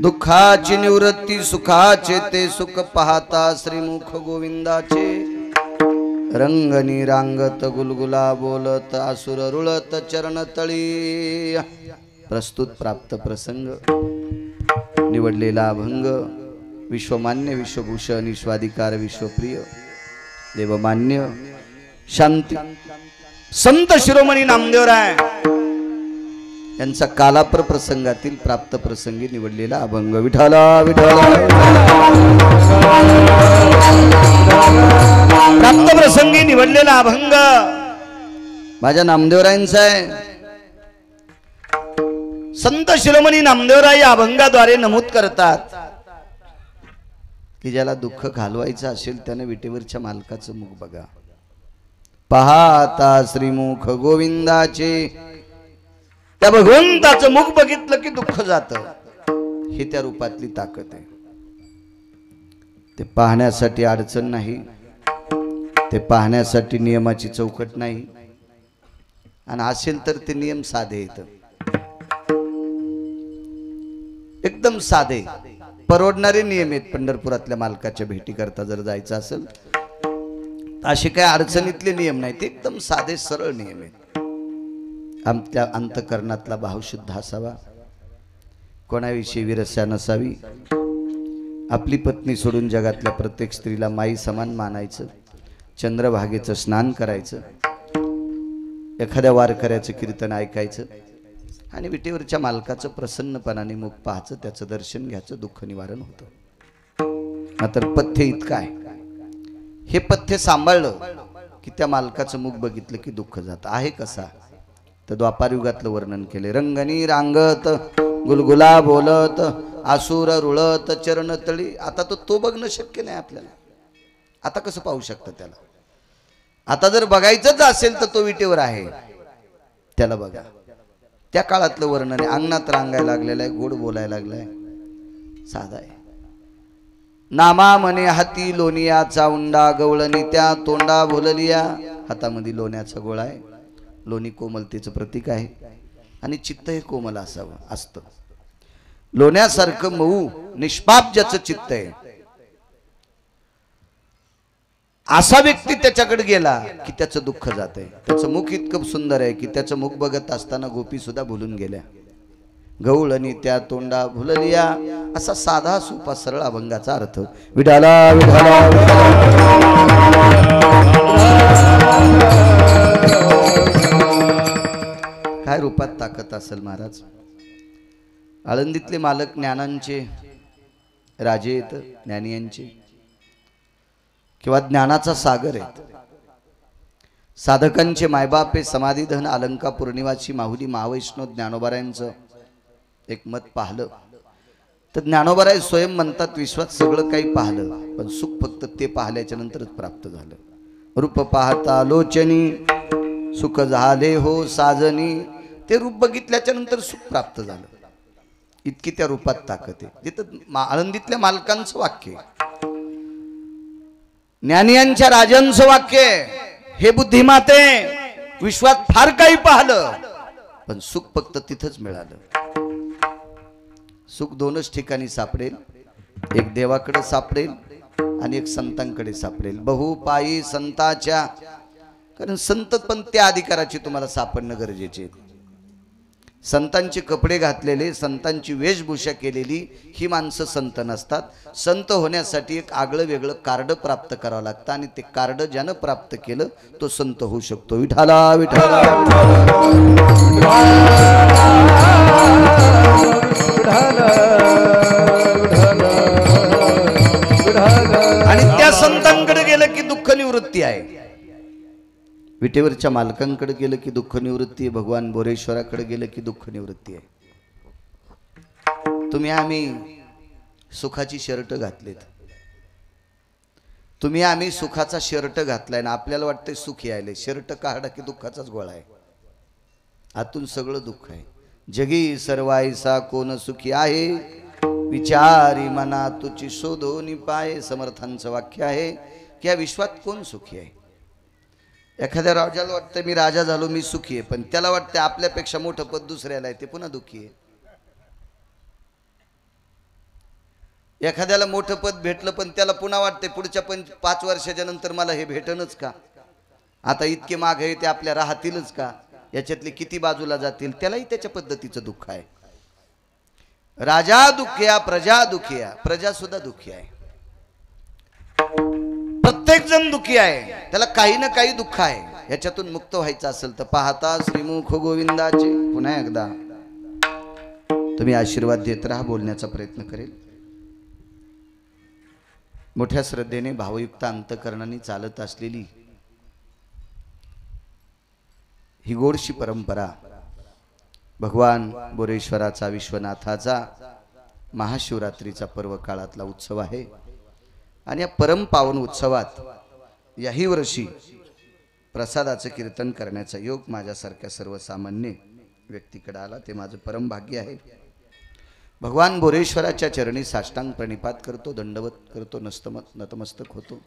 दुःखाची निवृत्ती सुखाचे ते सुख पाहता श्रीमुख गोविंदाचे रंगनी रांगत गुलगुला बोलत आसुर रुळत चरण तळी। प्रस्तुत प्राप्त प्रसंग निवडलेला अभंग विश्वमान्य विश्वभूषण विश्वाधिकार विश्वप्रिय देवमान्य शांती संत शिरोमणी नामदेवराय यांचा कालापर प्रसंगातील प्राप्त प्रसंगी निवडलेला अभंग। विठाला विठाला प्राप्त प्रसंगी निवडलेला अभंग माझ्या नामदेवरायांचा आहे। संत शिरोमणी नामदेवराय या अभंगाद्वारे नमूद करतात की ज्याला दुःख घालवायचं असेल त्याने विटेवरच्या मालकाचं मुख बघा। पाहता श्रीमुख गोविंदाचे त्या भगवंताचं मुख बघितलं की दुःख जातं। ही त्या रूपातली ताकद आहे। ते पाहण्यासाठी अडचण नाही, ते पाहण्यासाठी नियमाची चौकट नाही, आणि असेल तर ते नियम साधे आहेत, एकदम साधे परवडणारे नियम आहेत। पंढरपुरातल्या मालकाच्या भेटी करता जर जायचं असेल असे काही अडचणीतले नियम नाही, ते एकदम साधे सरळ नियम आहेत। आमच्या अंतकरणातला भाव शुद्ध असावा, कोणाविषयी विरस्या नसावी, आपली पत्नी सोडून जगातल्या प्रत्येक स्त्रीला माई समान मानायचं, चंद्रभागेचं स्नान करायचं, एखाद्या वारकऱ्याचं कीर्तन ऐकायचं आणि विटेवरच्या मालकाचं प्रसन्नपणाने मुख पाहायचं, त्याचं दर्शन घ्यायचं, दुःख निवारण होतं। मात्र पथ्य इतकं आहे, हे पथ्य सांभाळलं की त्या मालकाचं मुख बघितलं की दुःख जातं। आहे कसा तर द्वापार युगातलं वर्णन केले। रंगनी रांगत गुलगुला बोलत आसुर रुळत चरण तळी। आता तो बघणं शक्य नाही आपल्याला, आता कसं पाहू शकतं त्याला? आता जर बघायचंच असेल तर तो विटेवर आहे, त्याला बघा। त्या काळातलं वर्णन आहे। अंगणात रांगायला लागलेला आहे, गोड बोलायला लागलाय, साधा आहे। नामा म्हणे हाती लोणियाचा उंडा, गवळणी त्या तोंडा भोललिया। हातामध्ये लोण्याचा गोळा आहे, लोणी कोमलतेचं प्रतीक आहे आणि चित्त हे कोमल असावं असतं। लोण्यासारखं मऊ निष्पाप ज्याचं चित्त आहे असा व्यक्ती त्याच्याकडे गेला की त्याचं दुःख जातंय। त्याचं मुख इतकं सुंदर आहे की त्याचं मुख बघत असताना गोपी सुद्धा भुलून गेल्या। गवळणी त्या तोंडा भुललिया, असा साधा सोपा सरळ अभंगाचा अर्थ। विठाला विठाला काय रूपात ताकद असेल महाराज। आळंदीतले मालक ज्ञानांचे राजे आहेत, ज्ञानियांचे किंवा ज्ञानाचा सागर आहेत। साधकांचे मायबाप हे समाधीधन अलंका पूर्णिवाची माहुली महावैष्णव ज्ञानोबारायांचं एक मत पाहलं तर ज्ञानोबाराय स्वयं म्हणतात विश्वात सगळं काही पाहलं पण सुख फक्त ते पाहिल्याच्या नंतरच प्राप्त झालं। रूप पाहता लोचनी सुख झाले हो साजनी। ते रूप बघितल्याच्या नंतर सुख प्राप्त झालं, इतकी त्या रूपात ताकद आहे। तिथं आळंदीतल्या मालकांचं वाक्य, ज्ञानियांच्या राजांचं वाक्य, हे बुद्धिमाते विश्वात फार काही पाहलं पण सुख फक्त तिथंच मिळालं। सुख दोनच ठिकाणी सापडेल, एक देवाकडे सापडेल आणि एक संतांकडे सापडेल। बहुपायी संताच्या, कारण संत पण त्या अधिकाराची तुम्हाला सापडणं गरजेचे आहे। संतांचे कपडे घातलेले, संतांची वेशभूषा केलेली ही माणसं संत नसतात। संत होण्यासाठी एक आगळं वेगळं कार्ड प्राप्त करावं लागतं आणि ते कार्ड ज्यानं प्राप्त केलं तो संत होऊ शकतो। विठाला विठाला आणि त्या संतांकडे गेलं की दुःख निवृत्ती आहे, विटेवरच्या मालकांकडे गेलं की दुःख निवृत्ती आहे, भगवान बोरेश्वराकडे गेलं की दुःख निवृत्ती आहे। तुम्ही आम्ही सुखाची शर्ट घातलीत, तुम्ही आम्ही सुखाचा शर्ट घातलाय ना, आपल्याला वाटतंय सुख यायले, शर्ट काढा की दुःखाचाच गोळा आहे, आतून सगळं दुःख आहे। जगी सर्वायसा कोण सुखी आहे, विचारी मना तुची शोधोनी पाय। समर्थांचं वाक्य आहे की या विश्वात कोण सुखी आहे। एखाद्या राजाला वाटतं मी राजा झालो मी सुखी आहे, पण त्याला वाटतं आपल्यापेक्षा मोठं पद दुसऱ्याला आहे, ते पुन्हा दुःखी आहे। एखाद्याला मोठं पद भेटलं पण त्याला पुन्हा वाटते पुढच्या 5 वर्षाच्या नंतर मला हे भेटणच का, आता इतके मागे ते आपल्या राहतीलच का, याच्यातले किती बाजूला जातील, त्यालाही त्याच्या पद्धतीचं दुःख आहे. राजा दुःखिया प्रजा दुःखिया, प्रजा सुद्धा दुःखी आहे, प्रत्येक जण दुःखी आहे, त्याला काही ना काही दुःख आहे. याच्यातून मुक्त व्हायचं असेल तर पाहता श्रीमुख गोविंदाचे पुन्हा एकदा तुम्ही आशीर्वाद देत राहा. बोलण्याचा प्रयत्न करेल. मोठ्या श्रद्धेने भावयुक्त अंतकरणाने चालत असलेली ही गोडशी परंपरा भगवान बोरेश्वराचा विश्वनाथाचा महाशिवरात्रीचा पर्व काळातला उत्सव आहे. आणि या परम पावन उत्सवात याही वर्षी प्रसादाचं कीर्तन करण्याचा योग माझ्यासारख्या सर्वसामान्य व्यक्तीकडे आला, ते माझं परम भाग्य आहे. भगवान बोरेश्वराच्या चरणी साष्टांग प्रणिपात करतो, दंडवत करतो, नतमस्तक होतो.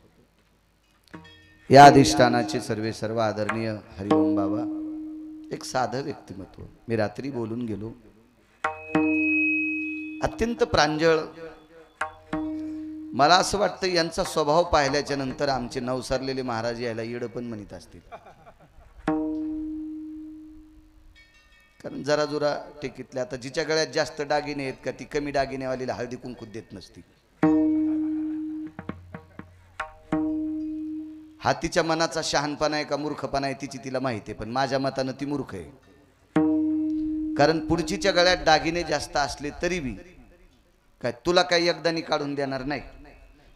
या अधिष्ठानाचे सर्व आदरणीय हरिओम बाबा एक साधं व्यक्तिमत्व. मी रात्री बोलून गेलो, अत्यंत प्रांजळ. मला असं वाटतं यांचा स्वभाव पाहिल्याच्या नंतर आमचे नवसारलेले महाराज यायला येड पण म्हणत असतील, कारण जरा जुरा टेकीतल्या. आता जिच्या गळ्यात जास्त दागिने आहेत का ती कमी दागिनेवालीला हळदी कुंकू देत नसती. हा तिच्या मनाचा शहाणपणा आहे का मूर्खपणा आहे तिची तिला माहिती आहे, पण माझ्या मतानं ती मूर्ख आहे. कारण पुढचीच्या गळ्यात दागिने जास्त असले तरी बी काय तुला काही एकदानी काढून देणार नाही,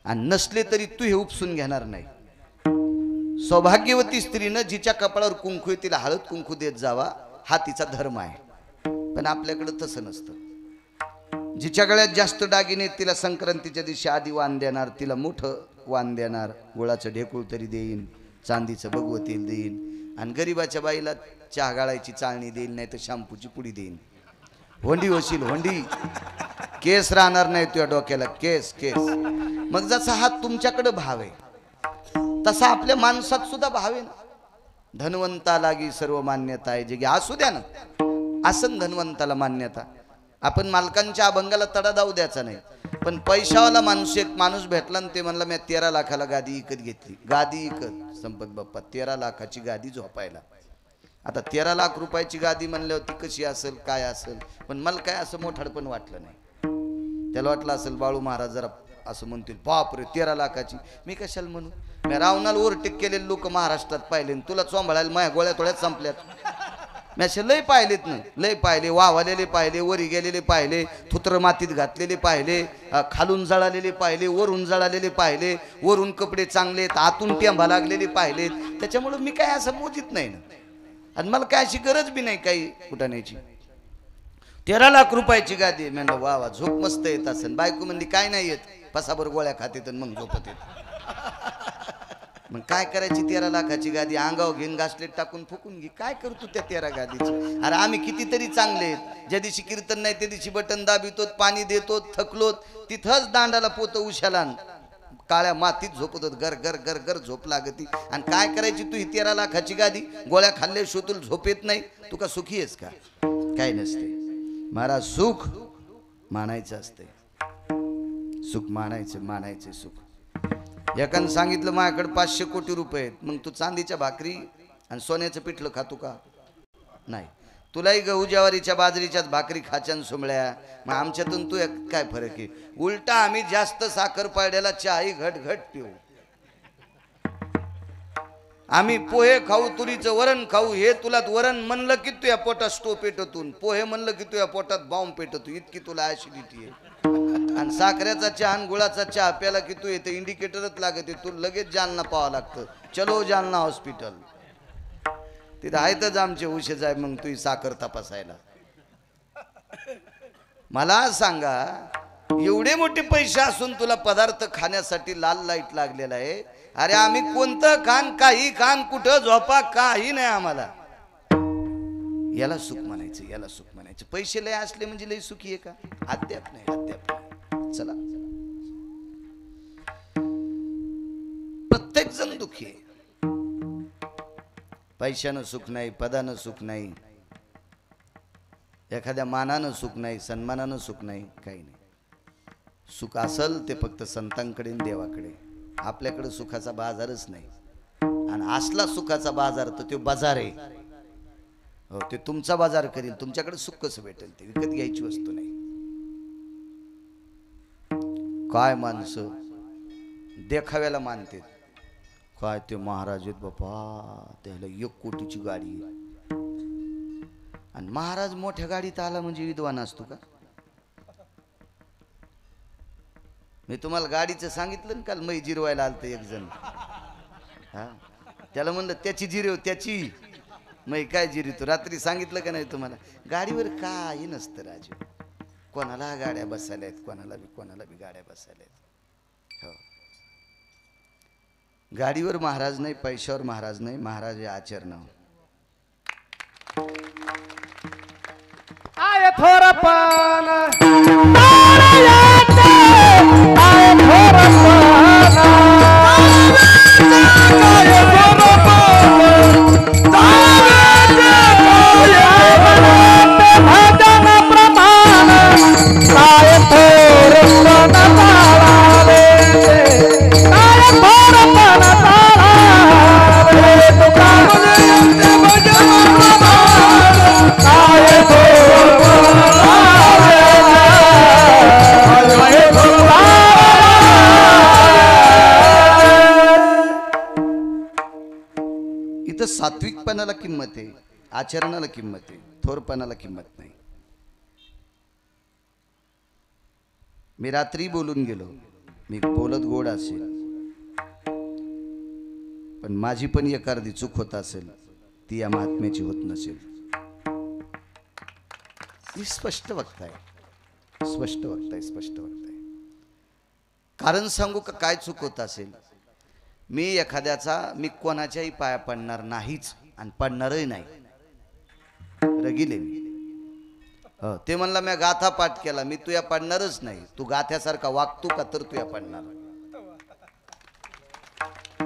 आणि नसले तरी तू हे उपसून घेणार नाही. सौभाग्यवती स्त्रीनं जिच्या कपाळावर कुंकू आहे तिला हळद कुंकू देत जावा, हा तिचा धर्म आहे. पण आपल्याकडे तसं नसतं. जिच्या गळ्यात जास्त दागिने तिला संक्रांतीच्या दिवशी आधी वाण देणार, तिला मोठं वाण देणार, गुळाचं ढेकूळ तरी देईन, चांदीचं भगवतील देईन, आणि गरीबाच्या बाईला चहा गाळायची चाळणी देईल, नाही तर शॅम्पूची पुडी देईन. होंडी होशील होंडी, केस राहणार नाही तुझ्या डोक्याला, केस केस. मग जसा हा तुमच्याकडे भाव आहे तसा आपल्या माणसात सुद्धा भाव आहे ना. धनवंता लागी सर्व मान्यता आहे, जे की असू द्या ना, आसन धनवंताला मान्यता. आपण मालकांच्या अभंगाला तडा जाऊ द्यायचा नाही. पण पैशावाला माणूस एक माणूस भेटला आणि ते म्हणला मी 13 लाखाला गादी विकत घेतली. गादी विकत संपत बाप्पा, 13 लाखाची गादी झोपायला. आता 13 लाख रुपयाची गादी म्हणल्यावर ती कशी असेल काय असेल, पण मला काय असं मोठाडपण वाटलं नाही. त्याला वाटलं असेल बाळू महाराज जरा असं म्हणतील, बापरे 13 लाखाची, मी कशाला म्हणू. मी रावणाला ओव्हरटेक केलेले लोक महाराष्ट्रात पाहिले, तुला चोंबळायला माझ्या गोळ्या थोड्यात संपल्यात. मी असे लय पाहिलेत ना, लय पाहिले, वाहवालेले पाहिले, वरी गेलेले पाहिले, थुत्र मातीत घातलेले पाहिले, खालून जळालेले पाहिले, वरून जळालेले पाहिले, वरून कपडे चांगले आतून टेंबा लागलेले पाहिलेत. त्याच्यामुळे मी काय असं मोजित नाही ना, आणि मला काय अशी गरज बी नाही काही कुटाण्याची. 13 लाख रुपयाची गादी. म्हणलं वा वा, झोप मस्त येत असेल. बायको म्हणली काय नाही येत, पसाभर गोळ्या खाते तर मग झोपत येत. मग काय करायची 13 लाखाची गादी, अंगावर घेऊन घासलेट टाकून फुकून घे. काय करतो त्या 13 गादीची. अरे आम्ही कितीतरी चांगले आहेत, ज्या दिवशी कीर्तन नाही त्या दिवशी बटन दाबितो, पाणी देतो, थकलो तिथंच दांडाला पोत उशाला काळ्या मातीत झोपत होत. गर गर गर गर झोप लागती. आणि काय करायची तू ही 13 लाखाची गादी, गोळ्या खाल्ले शोतूल झोप येत नाही, तू का सुखी आहेस का. काय नसते महाराज, सुख मानायचं असते. सुख मानायचं सुख. एकानं सांगितलं माझ्याकडे 500 कोटी रुपये आहेत, मग तू चांदीच्या भाकरी आणि सोन्याचं पिठलं खातो का. नाही, तुलाही गहू ज्वारीच्या बाजरीच्याच भाकरी खाच्यान सोमळ्या. मग आमच्यातून तू काय फरक आहे. उलटा आम्ही जास्त साखर पाड्याला चहाही घट घट पिऊ. आम्ही पोहे खाऊ, तुरीचं वरण खाऊ. हे तुला वरण म्हणलं की तुझ्या पोटात स्टो पेटतून, पोहे म्हणलं की तुझ्या पोटात बॉम्ब पेटतू, इतकी तुला ऍसिडिटी आहे. आणि साखरेचा चहा आणि गुळाचा चहा प्याला की तू येते इंडिकेटरच लागते, तू लगेच जालना पाहावं लागतं. चलो जालना हॉस्पिटल, तिथं आहेतच आमचे उशेच आहे. मग तुझी साखर तपासायला. मला सांगा, एवढे मोठे पैसे असून तुला पदार्थ खाण्यासाठी लाल लाईट लागलेला आहे. अरे आम्ही कोणतं खान, काही खान, कुठं झोपा, काही नाही आम्हाला. याला सुख म्हणायचं, याला सुख म्हणायचं. पैसे लय असले म्हणजे लय सुखी आहे का. अद्याप नाही, अद्याप नाही. चला, प्रत्येक जण दुःखी आहे. पैशानं सुख नाही, पदानं सुख नाही, एखाद्या मानानं सुख नाही, सन्मानानं सुख नाही, काही नाही. सुख असल ते फक्त संतांकडे आणि देवाकडे. आपल्याकडे सुखाचा बाजारच नाही. आणि असला सुखाचा बाजार तर तो बाजार आहे. हो, ते तुमचा बाजार करील. तुमच्याकडे सुख कसं भेटेल? ते विकत घ्यायची वस्तू नाही. काय माणसं देखाव्याला मानते. काय ते महाराज आहेत बापा, त्याला 1 कोटीची गाडी आहे. आणि महाराज मोठ्या गाडीत आला म्हणजे विद्वान असतो का? मी तुम्हाला गाडीचं सांगितलं ना काल, मै जिरवायला आलत एक जण. हा, त्याला म्हणलं त्याची जिरव, त्याची मै काय जिरतो. रात्री सांगितलं का नाही तुम्हाला? गाडीवर काही नसतं राजू. कोणाला गाड्या बसायला आहेत, कोणाला बी गाड्या बसायला आहेत. हो, गाडीवर महाराज नाही, पैशावर महाराज नाही. महाराज हे आचरणावर. आय थोरपण इथं सात्विकपणाला किंमत आहे, आचरणाला किंमत आहे, थोरपणाला किंमत नाही. मी रात्री बोलून गेलो, मी बोलत गोड असेल पण माझी पण एक अर्धी चूक होत असेल, ती या महात्म्याची होत नसेल. मी स्पष्ट वक्ता आहे, स्पष्ट वक्ता आहे, स्पष्ट वक्ता आहे. कारण सांगू का काय चूक होत असेल? मी एखाद्याचा, मी कोणाच्याही पाया पडणार नाहीच आणि पडणारही नाही. रगिले मी. ते म्हणला मी गाथा पाठ केला, मी तुया पडणारच नाही. तू गाथ्यासारखा वागतो का तर तुया पडणार.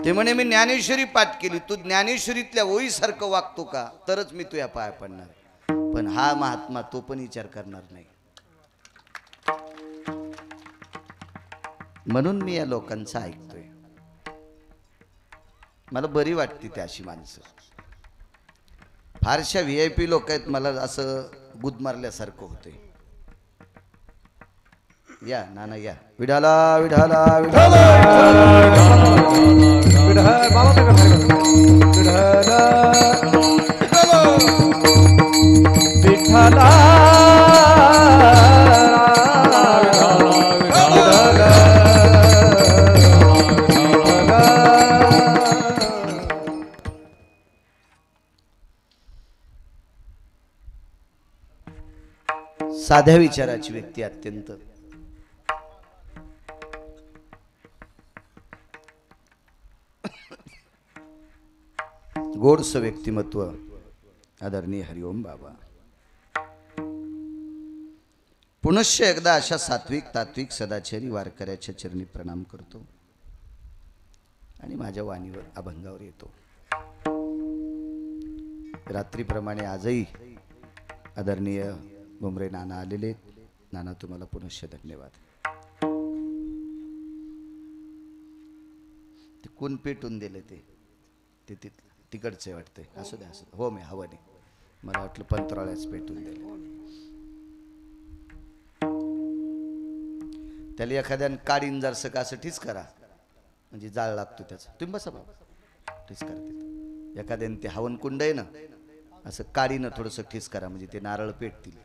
ते म्हणे मी ज्ञानेश्वरी पाठ केली, तू ज्ञानेश्वरीतल्या ओळीसारखं वागतो का तरच मी तुया पाया पडणार. पण हा महात्मा तो पण विचार करणार नाही. म्हणून मी या लोकांचं ऐकतोय. मला बरी वाटते ते अशी माणसं. फारशा VIP लोक आहेत, मला असं गुद मारल्यासारखं होतंय. या नाना या. विठाला विठाला विठाला विठाला साध्या विचाराची व्यक्ती, अत्यंत गोडस व्यक्तिमत्व, आदरणीय हरिओम बाबा. पुनश्च एकदा अशा सात्विक तात्विक सदाचारी वारकऱ्याच्या चरणी प्रणाम करतो आणि माझ्या वाणीवर अभंगावर येतो. रात्रीप्रमाणे आजही आदरणीय भुमरे नाना आलेले. नाना तुम्हाला पुनश्च धन्यवाद. ते कोण पेटून दिले ते तिकडचे वाटते. असू द्या, असू द्या. हो, मी हवाने, मला वाटलं पंतराळ्याच पेटून दिले. त्याला एखाद्यानं काढीन जरसं का असं ठीच करा, म्हणजे जाळ लागतो त्याचा. तुम्ही बसा बाबा, ठीच करा. तिथं एखाद्याने ते हवन कुंड आहे ना, असं काडीनं थोडंसं ठीच करा, म्हणजे ते नारळ पेटतील.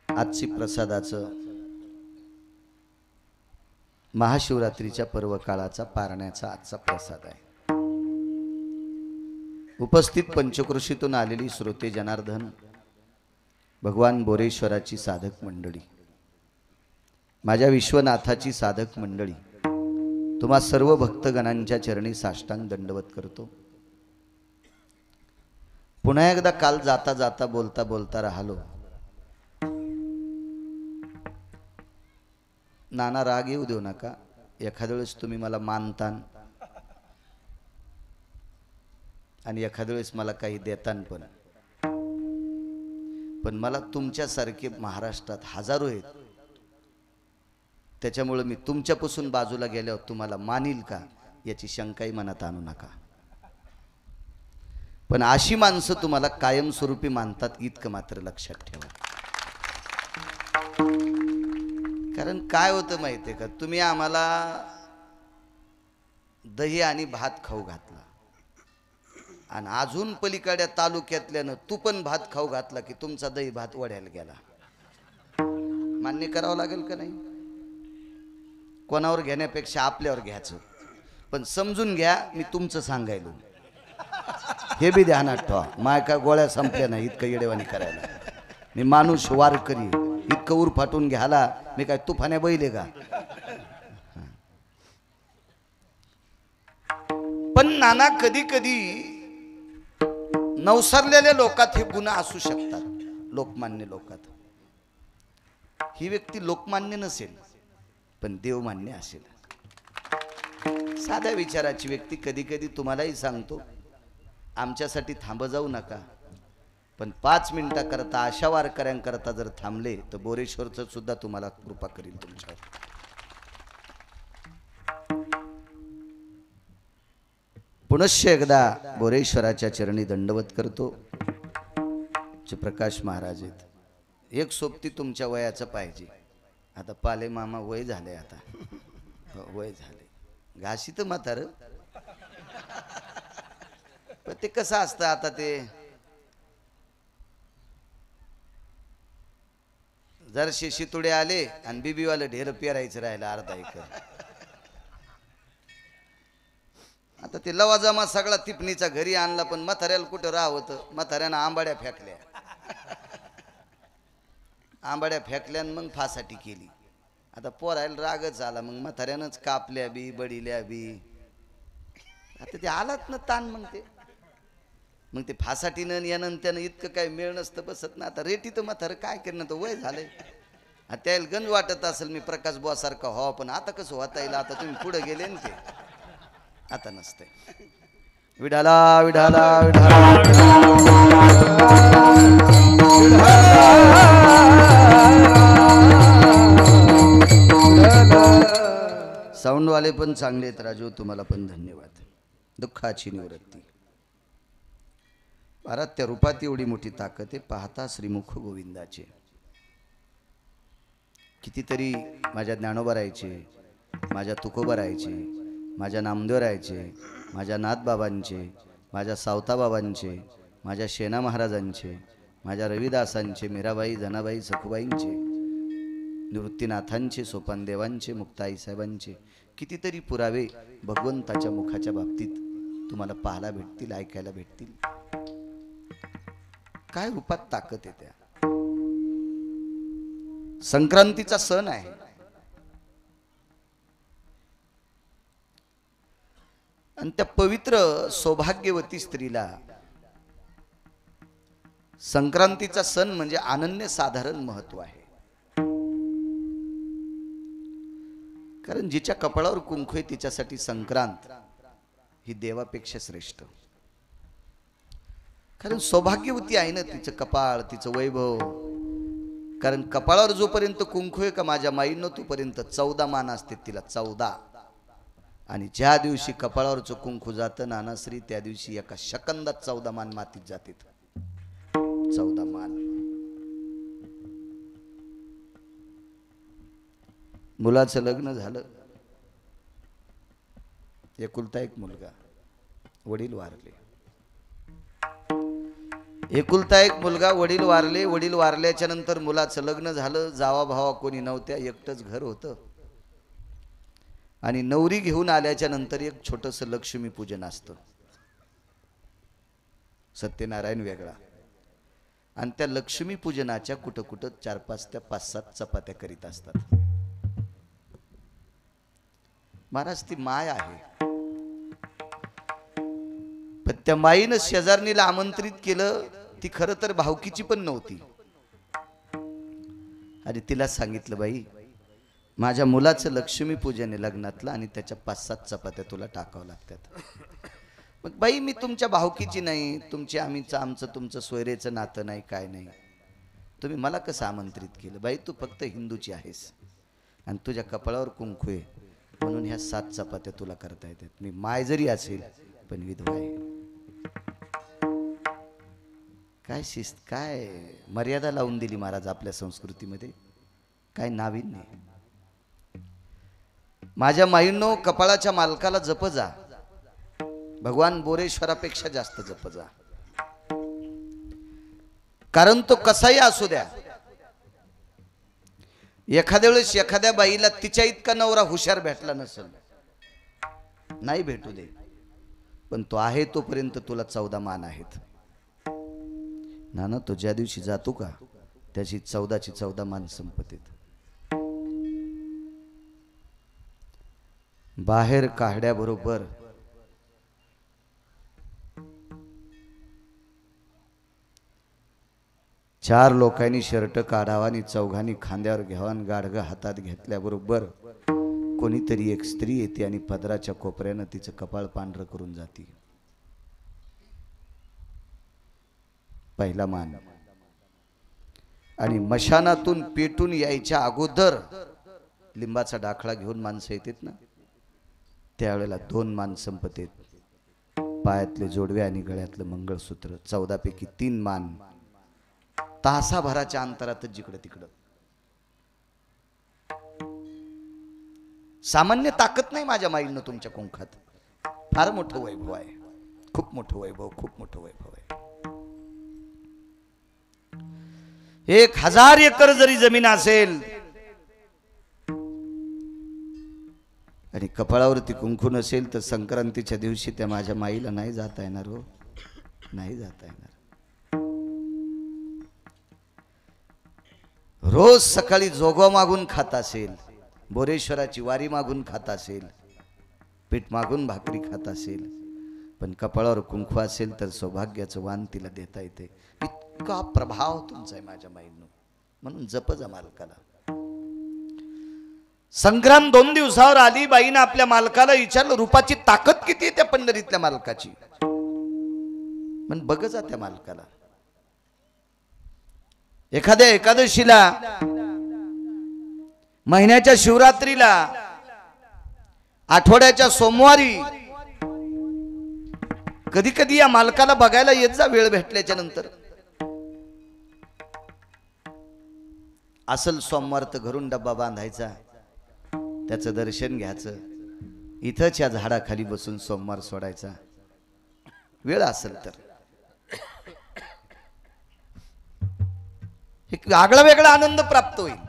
आजची प्रसादाचं महाशिवरात्रीच्या पर्व काळाचा पारण्याचा आजचा प्रसाद आहे. उपस्थित पंचक्रोशीतून आलेली श्रोते जनार्दन, भगवान बोरेश्वराची साधक मंडळी, माझ्या विश्वनाथाची साधक मंडळी, तुम्हा सर्व भक्तगणांच्या चरणी साष्टांग दंडवत करतो. पुन्हा एकदा काल जाता जाता बोलता बोलता राहिलो. नाना राग येऊ देऊ नका. एखाद्या वेळेस तुम्ही मला मानतान, आणि एखाद्या वेळेस मला काही देतान पण मला तुमच्यासारखे महाराष्ट्रात हजारो आहेत. त्याच्यामुळे मी तुमच्यापासून बाजूला गेल्यावर तुम्हाला मानील का याची शंकाही मनात आणू नका. पण अशी माणसं तुम्हाला कायमस्वरूपी मानतात इतकं मात्र लक्षात ठेवा. कारण काय होतं माहितीये का, तुम्ही आम्हाला दही आणि भात खाऊ घातला आणि अजून पलीकडच्या तालुक्यातल्यानं तू पण भात खाऊ घातला की तुमचा दही भात वड्याला गेला. मान्य करावं लागेल का नाही? कोणावर घेण्यापेक्षा आपल्यावर घ्यायचं. पण समजून घ्या, मी तुमचं सांगायलो हे बी ध्यानात ठेवा. माय का गोळ्या संपल्या नाही इतकं येडेवाणी करायला. मी माणूस वारकरी, इतकं उर फाटून घ्याला मी काय तुफाने बैले का? पण नाना कधी कधी नवसरलेल्या लोकात हे गुन्हा असू शकतात. लोकमान्य लोकात ही व्यक्ती लोकमान्य नसेल पण देवमान्य असेल. साध्या विचाराची व्यक्ती कधी कधी तुम्हालाही सांगतो आमच्यासाठी थांब जाऊ नका, पण 5 मिनिटाकरता अशा वारकऱ्यांकरता जर थांबले तर बोरेश्वरचं सुद्धा तुम्हाला कृपा करील तुमच्यावर. पुनश्च एकदा बोरेश्वराच्या चरणी दंडवत करतो. जे प्रकाश महाराज आहेत, एक सोबती तुमच्या वयाचं पाहिजे. आता पाले मामा वय झाले, आता वय झाले, घाशी तर म्हातार. पण ते कसं असतं, आता ते जरशे शितुडे आले आणि बीबीवाले ढेर पेरायचं राहिलं अर्धा एकर. आता ते लवाजमा सगळा तिपणीचा घरी आणला, पण म्हाताऱ्याला कुठं राहत. म्हाताऱ्यानं आंबाड्या फेकल्या, आंबाड्या फेकल्यान मग फासाठी केली. आता पोरायला रागच आला, मग म्हाताऱ्यानंच कापल्या बी बडील्या बी. आता ते आलात ना ताण, मग ते फासाटीनं यानं त्यानं इतकं काय मिळ नसतं बसत ना. आता रेटी तर म्हातारं काय करणं, तर वय झालंय. त्याला गंज वाटत असेल मी प्रकाश बुवा सारखा हो, पण आता कसं होता येईल, आता तुम्ही पुढे गेले ना ते आता नसतंय. विठाला विठाला विठाला साऊंडवाले पण चांगले आहेत राजू, तुम्हाला पण धन्यवाद. दुःखाची निवृत्ती. महाराज त्या रूपात एवढी मोठी ताकद आहे, पाहता श्रीमुख गोविंदाचे. कितीतरी माझ्या ज्ञानोबा राहायचे, माझ्या तुकोबा राहायचे, माझ्या नामदेव राहायचे, माझ्या नाथबाबांचे, माझ्या सावताबाबांचे, माझ्या शेना महाराजांचे, माझ्या रविदासांचे, मीराबाई, जनाबाई, सखुबाईंचे, निवृत्तीनाथांचे, सोपानदेवांचे, मुक्ताई साहेबांचे कितीतरी पुरावे भगवंताच्या मुखाच्या बाबतीत तुम्हाला पाहायला भेटतील, ऐकायला भेटतील. काय रूपात ताकद आहे त्या. संक्रांतीचा सण आहे. आणि त्या पवित्र सौभाग्यवती स्त्रीला संक्रांतीचा सण म्हणजे अनन्यसाधारण महत्व आहे. कारण जिच्या कपाळावर कुंकू आहे तिच्यासाठी संक्रांत ही देवापेक्षा श्रेष्ठ. कारण सौभाग्यवती आहे ना, तिचं कपाळ, तिचं वैभव. कारण कपाळावर जोपर्यंत कुंकू आहे का माझ्या माईनं, तोपर्यंत 14 मान असते तिला, 14. आणि ज्या दिवशी कपाळावरचं कुंकू जातं नानाश्री, त्या दिवशी एका सेकंदात 14 मान मातीत जाते. 14 मान. मुलाचं लग्न झालं, एकुलता एक मुलगा, वडील वारले. एकुलता एक मुलगा, वडील वारले. वडील वारल्याच्या नंतर मुलाचं लग्न झालं. जावा भावा कोणी नव्हत्या, एकटंच घर होतं. आणि नवरी घेऊन आल्याच्या नंतर एक छोटंसं लक्ष्मी पूजन असतं. सत्यनारायण वेगळा. आणि त्या लक्ष्मी पूजनाच्या कुठं कुठं 4-5 त्या 5-7 चपात्या करीत असतात. महाराज ती माय आहे. पण त्या माईनं शेजारणीला आमंत्रित केलं. ती खरं तर भावकीची पण नव्हती. आणि तिला सांगितलं, बाई माझ्या मुलाचं लक्ष्मी पूजन आहे लग्नातलं, आणि त्याच्या 5-7 चपात्या तुला टाकावं लागतात. मग बाई मी तुमच्या भावकीची नाही, तुमची आमचं तुमचं सोयरेचं नातं नाही, काय नाही, तुम्ही मला कसं आमंत्रित केलं? बाई तू फक्त हिंदूची आहेस आणि तुझ्या कपाळावर कुंकू आहे म्हणून ह्या 7 चपात्या तुला करता येतात. मी माय जरी असेल पण विधवा आहे. काय शिस्त, काय मर्यादा लावून दिली महाराज आपल्या संस्कृतीमध्ये, काय नाविन्य. माझ्या माईंनो, कपाळाच्या मालकाला जप जा, भगवान बोरेश्वरापेक्षा जास्त जप जा. कारण तो कसाही असू द्या, एखाद्या वेळेस एखाद्या बाईला तिच्या इतका नवरा हुशार भेटला नसेल, नाही भेटू दे, पण तो आहे तोपर्यंत तुला 14 मान आहेत. नाना तो ज्या दिवशी जातो का त्याची 14ची 14 मान संपत्तीत. बाहेर काढ्याबरोबर चार लोकांनी शर्ट काढावा आणि चौघांनी खांद्यावर घ्यावा आणि गाडगं हातात घेतल्याबरोबर कोणीतरी एक स्त्री येते आणि पदराच्या कोपऱ्यानं तिचं कपाळ पांढरं करून जाते. पहिला मान. आणि मशानातून पेटून यायच्या अगोदर लिंबाचा डाखळा घेऊन माणसं येतात ना, त्यावेळेला 2 मान संपतेत, पायातले जोडवे आणि गळ्यातलं मंगळसूत्र. 14 पैकी 3 मान तासाभराच्या अंतरातच जिकडं तिकडं. सामान्य ताकद नाही माझ्या माईंनो तुमच्या कुंखात. फार मोठं वैभव आहे, खूप मोठं वैभव, खूप मोठं वैभव आहे. 1000 एकर जरी जमीन असेल आणि कपाळावरती कुंकू नसेल तर संक्रांतीच्या दिवशी त्या माझ्या माईला नाही जाता येणार हो, नाही जाता येणार. रोज सकाळी जोगवा मागून खात असेल, बोरेश्वराची वारी मागून खात असेल, पीठ मागून भाकरी खात असेल, पण कपाळावर कुंकू असेल तर सौभाग्याचं वाण तिला देता येते. इतका प्रभाव तुमचा आहे माझ्या माईंनो. म्हणून जप जा मालकाला. संग्राम 2 दिवसावर आली. बाईनं आपल्या मालकाला विचारलं, रूपाची ताकद किती आहे त्या पंढरीतल्या मालकाची? पण बघ जा त्या मालकाला. एखाद्या एकादशीला, महिन्याच्या शिवरात्रीला, आठवड्याच्या सोमवारी कधी कधी या मालकाला बघायला येत जा वेळ भेटल्याच्या नंतर. असल सोमवार तर घरून डब्बा बांधायचा, त्याचं दर्शन घ्यायचं, इथंच या झाडाखाली बसून सोमवार सोडायचा. वेळ असेल तर एक आगळा वेगळा आनंद प्राप्त होईल.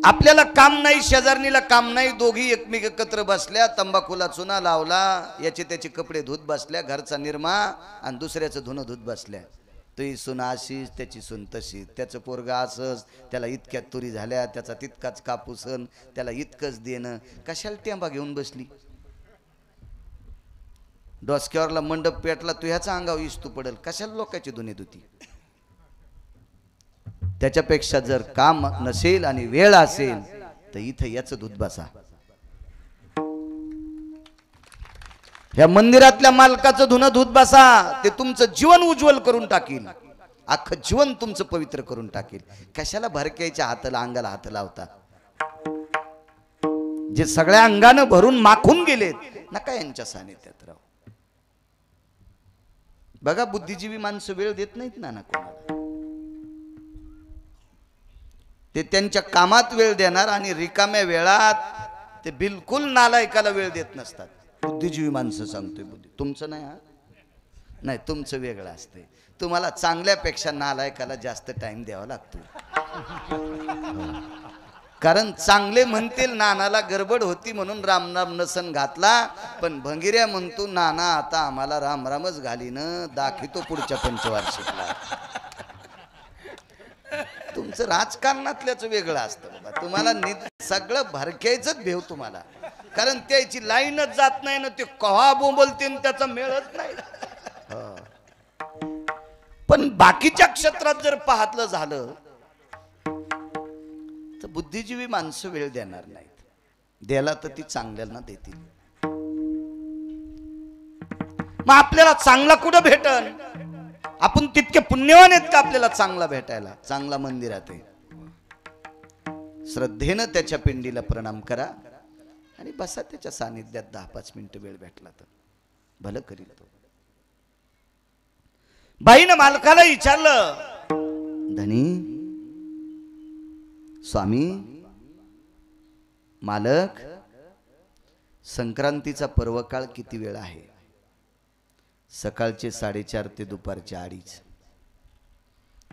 आपल्याला काम नाही, शेजारणीला काम नाही, दोघी एकमेक एकत्र बसल्या, तंबाखूला चुना लावला, याचे त्याचे कपडे धुत बसल्या, घरचा निरमा आणि दुसऱ्याचं धुणं धुत बसल्या. तुही सून अशीच, त्याची सून तशी, त्याचं पोरगा असंच, त्याला इतक्यात तुरी झाल्या, त्याचा तितकाच कापूसन, त्याला इतकंच देणं. कशाला टेंबा घेऊन बसली? डोसक्यावरला मंडप पेटला, तू ह्याचा अंगावर इस्तू पडेल, कशाला लोकांची धुणे धुती? त्याच्यापेक्षा जर काम नसेल आणि वेळ असेल तर इथं याचं दूध बसा. ह्या मंदिरातल्या मालकाचं धुणं दूध बसा, ते तुमचं जीवन उज्ज्वल करून टाकील, अख्खं जीवन तुमचं पवित्र करून टाकील. कशाला भरक्याच्या हाताला अंगाला हात लावता? जे सगळ्या अंगानं भरून माखून गेलेत नका यांच्या सानिध्यात राहू. बघा बुद्धिजीवी माणसं वेळ देत नाहीत ना कोणाला. ते त्यांच्या कामात वेळ देणार आणि रिकाम्या वेळात ते बिलकुल नालायकाला वेळ देत नसतात. बुद्धिजीवी माणसं सांगतोय. बुद्धी तुमचं नाही, हा नाही, तुमचं वेगळं असतंय. तुम्हाला चांगल्यापेक्षा नालायकाला जास्त टाइम द्यावा लागतो. कारण चांगले म्हणतील नानाला गडबड होती म्हणून राम राम नसन घातला, पण भंगिऱ्या म्हणतो नाना आता आम्हाला राम रामच घालीन, दाखवतो पुढच्या पंचवार्षिकला. तुमचं राजकारणातल्याच वेगळं असतं बाबा. तुम्हाला सगळं भरक्यायचंच भेव तुम्हाला, कारण त्याची लाईनच जात नाही ना, ते कव्हा बोंबलते त्याचा मेळच नाही. पण बाकीच्या क्षेत्रात जर पाहतलं झालं तर बुद्धिजीवी माणसं वेळ देणार नाहीत. द्याला तर ती चांगल्याला देतील. मग आपल्याला चांगला कुठं भेटन? आपण तितके पुण्यवान आहेत का आपल्याला चांगला भेटायला? चांगला मंदिरात आहे, श्रद्धेनं त्याच्या पिंडीला प्रणाम करा आणि बसा त्याच्या सानिध्यात 10-5 मिनिटं वेळ भेटला तर भलं करील तो. बाईनं मालकाला विचारलं, धनी स्वामी मालक, संक्रांतीचा पर्व काळ किती वेळ आहे? सकाळचे 4:30 ते दुपारचे 2:30.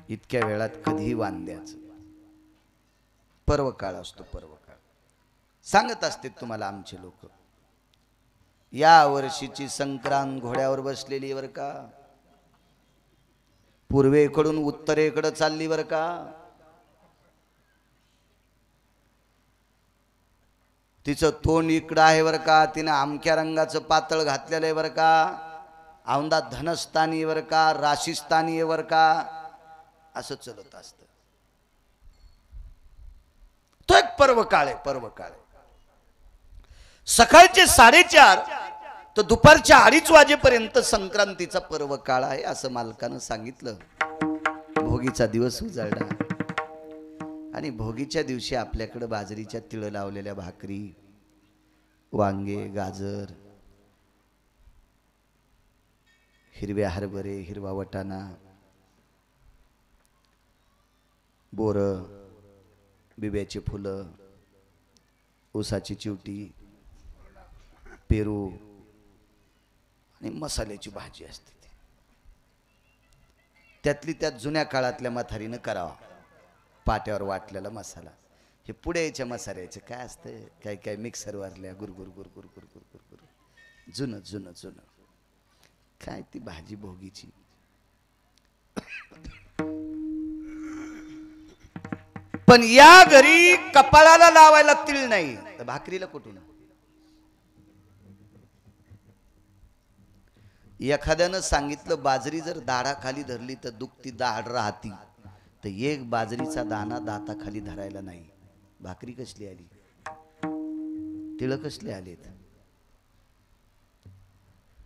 इतक्या वेळात कधीही वांद्याचं पर्व काळ असतो. पर्व काळ सांगत असते तुम्हाला आमचे लोक. या वर्षीची संक्रांत घोड्यावर बसलेली बर का, पूर्वेकडून उत्तरेकडे चालली बर का. तिचं तोंड इकडं आहे बर का, तिनं आमक्या रंगाचं पातळ घातलेलं आहे बर का, औंदा धनस्थानी बर का, राशीस्थानी बर का, असं चलत असत. तो एक पर्व काळ आहे. पर्व काळ सकाळचे 4:30 तर दुपारच्या 2:30 वाजेपर्यंत संक्रांतीचा पर्व काळ आहे असं मालकानं सांगितलं. भोगीचा दिवस उजाडला आणि भोगीच्या दिवशी आपल्याकडे बाजरीच्या तिळ लावलेल्या भाकरी, वांगे, गाजर, हिरव्या हरभरे, हिरवा वटाणा, बोर, बिब्याची फुलं, ऊसाची चिवटी, पेरू आणि मसाल्याची भाजी असते. त्यातली त्यात जुन्या काळातल्या म्हातारीनं करावा, पाट्यावर वाटलेला मसाला. हे पुढेच्या मसाल्याचे काय असतं, काय काय मिक्सरवरल्या गुरगुर गुरगुर गुरगुर गुरगुर, जुनं जुनं जुनं काय ती भाजी भोगीची. पण या घरी कपाळाला लावायला तीळ नाही तर भाकरीला कुठून? एखाद्यानं सांगितलं बाजरी जर दाढाखाली धरली तर दुखती दाढ राहती, तर एक बाजरीचा दाना दाताखाली धरायला नाही. भाकरी कसली आली? तिळ कसले आलेत?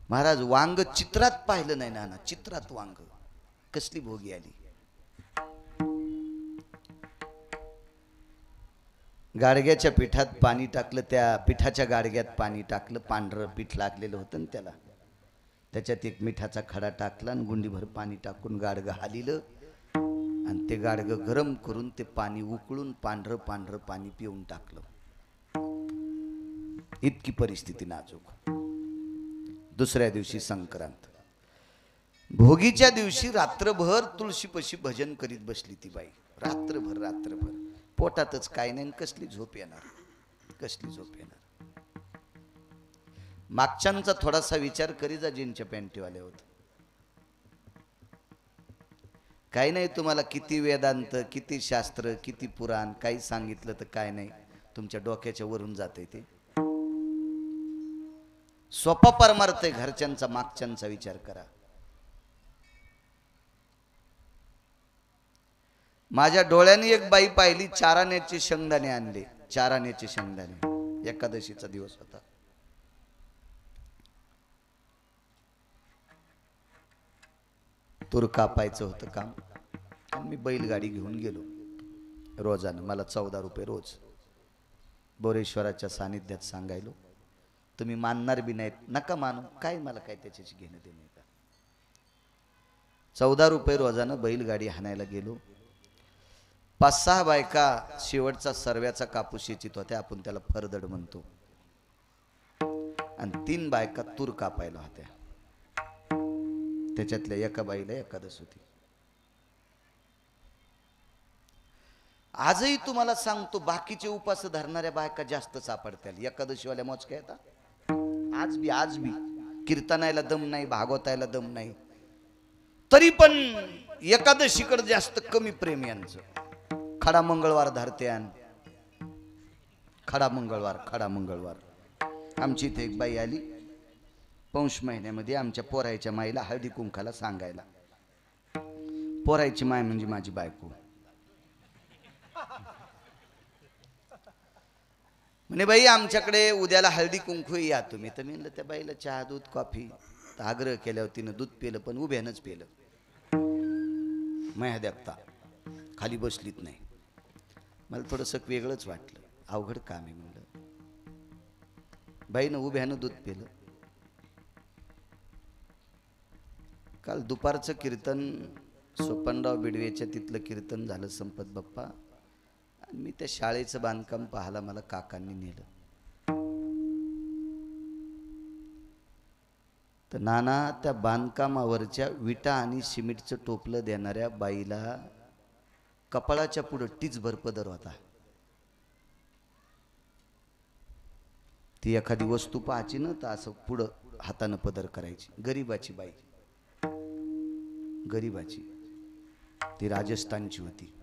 महाराज वांग चित्रात पाहिलं नाही ना, चित्रात वांग कसली भोगी आली? गाडग्याच्या पिठात पाणी टाकलं, त्या पिठाच्या गाडग्यात पाणी टाकलं, पांढरं पीठ लागलेलं होतं ना त्याला, त्याच्यात एक मिठाचा खडा टाकला आणि गुंडीभर पाणी टाकून गाडगं हालिलं आणि ते गाडगं गरम करून ते पाणी उकळून पांढरं पांढरं पाणी पिऊन टाकलं. इतकी परिस्थिती नाजूक. दुसऱ्या दिवशी संक्रांत. भोगीच्या दिवशी रात्रभर तुळशीपाशी भजन करीत बसली ती बाई. रात्रभर रात्रभर पोटातच काय नाही, कसली झोप येणार, कसली झोप येणार. मागच्यांचा थोडासा विचार करी जा, जीनच्या पॅन्टीवाले होत. काही नाही, तुम्हाला किती वेदांत, किती शास्त्र, किती पुराण काही सांगितलं तर काय नाही, तुमच्या डोक्याच्या वरून जाते ते. सोपा परमार्थ आहे. घरच्यांचा मागच्यांचा विचार करा. माझ्या डोळ्याने एक बाई पाहिली, 4 आण्याचे शेंगदाणे आणले. 4 आण्याचे शेंगदाणे. एकादशीचा दिवस होता. तूर कापायचं होतं काम आणि मी बैलगाडी घेऊन गेलो. रोजानं मला 14 रुपये रोज. बोरेश्वराच्या सानिध्यात सांगायलो. तुम्ही मानणार बी नाहीत, नका मानू, काय मला काय त्याच्याशी घेणं देणं का. 14 रुपये रोजानं बैलगाडी हाणायला गेलो. 5-6 बायका शेवटचा सर्व्याचा कापूस येचित होत्या, आपण त्याला फरदड म्हणतो, आणि 3 बायका तूर कापायला होत्या. त्याच्यातल्या एका बाईला एकादश होती. आजही तुम्हाला सांगतो, बाकीचे उपास धरणाऱ्या बायका जास्त सापडतील, एकादशीवाल्या मोजक्या येतात. आज बी कीर्तनायला दम नाही, भागवतायला दम नाही, तरी पण एकादशीकडे जास्त कमी प्रेम यांचं. खडा मंगळवार धरत्यान, खडा मंगळवार. आमची इथे एक बाई आली पौष महिन्यामध्ये आमच्या पोरायच्या माईला हळदी कुंकाला सांगायला. पोरायची माय म्हणजे माझी बायको. म्हणे बाई आमच्याकडे उद्याला हळदी कुंकू या तुम्ही. तर मी म्हणलं त्या बाईला चहा दूध कॉफी तर आग्रह केल्यावर तिनं दूध पिलं, पण उभ्यानंच पिलं. माया देखता खाली बसलीत नाही. मला थोडंसं वेगळंच वाटलं, अवघड काम आहे म्हणलं. बाईनं उभ्यानं दूध पिलं. काल दुपारचं कीर्तन सोपनराव बिडवेच्या तिथलं कीर्तन झालं संपत बाप्पा, आणि मी त्या शाळेचं बांधकाम पाहायला मला काकांनी नेलं. तर नाना त्या बांधकामावरच्या विटा आणि सिमेंटचं टोपलं देणाऱ्या बाईला कपाळाच्या पुढं टीचभर पदर होता. ती एखादी वस्तू पाहायची ना तर असं पुढं हातानं पदर करायची. गरीबाची बाई, गरीबाची, ती राजस्थानची होती.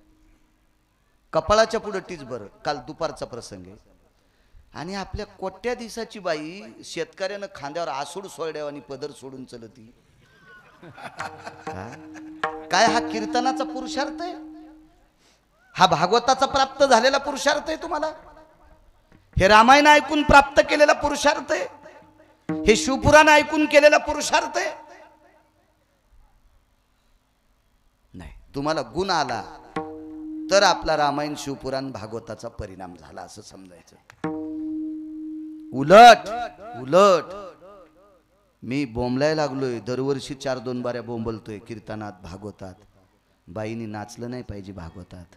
कपाळाच्या पुढं टीचभर. काल दुपारचा प्रसंग आहे. आणि आपल्या कोट्या दिवसाची बाई शेतकऱ्यानं खांद्यावर आसूड सोडल्यावर आणि पदर सोडून चलती. काय हा कीर्तनाचा पुरुषार्थ आहे? हा भागवताचा प्राप्त झालेला पुरुषार्थ आहे तुम्हाला? हे रामायण ऐकून प्राप्त केलेला पुरुषार्थ आहे? हे शिवपुराण ऐकून केलेला पुरुषार्थ आहे? नाही. तुम्हाला गुण आला तर आपला रामायण शिवपुराण भागवताचा परिणाम झाला असं समजायचं. उलट उलट मी बोंबलाय लागलोय. दरवर्षी 4-2 बाऱ्या बोंबलतोय कीर्तनात, भागवतात. बाईनी नाचलं नाही पाहिजे भागवतात,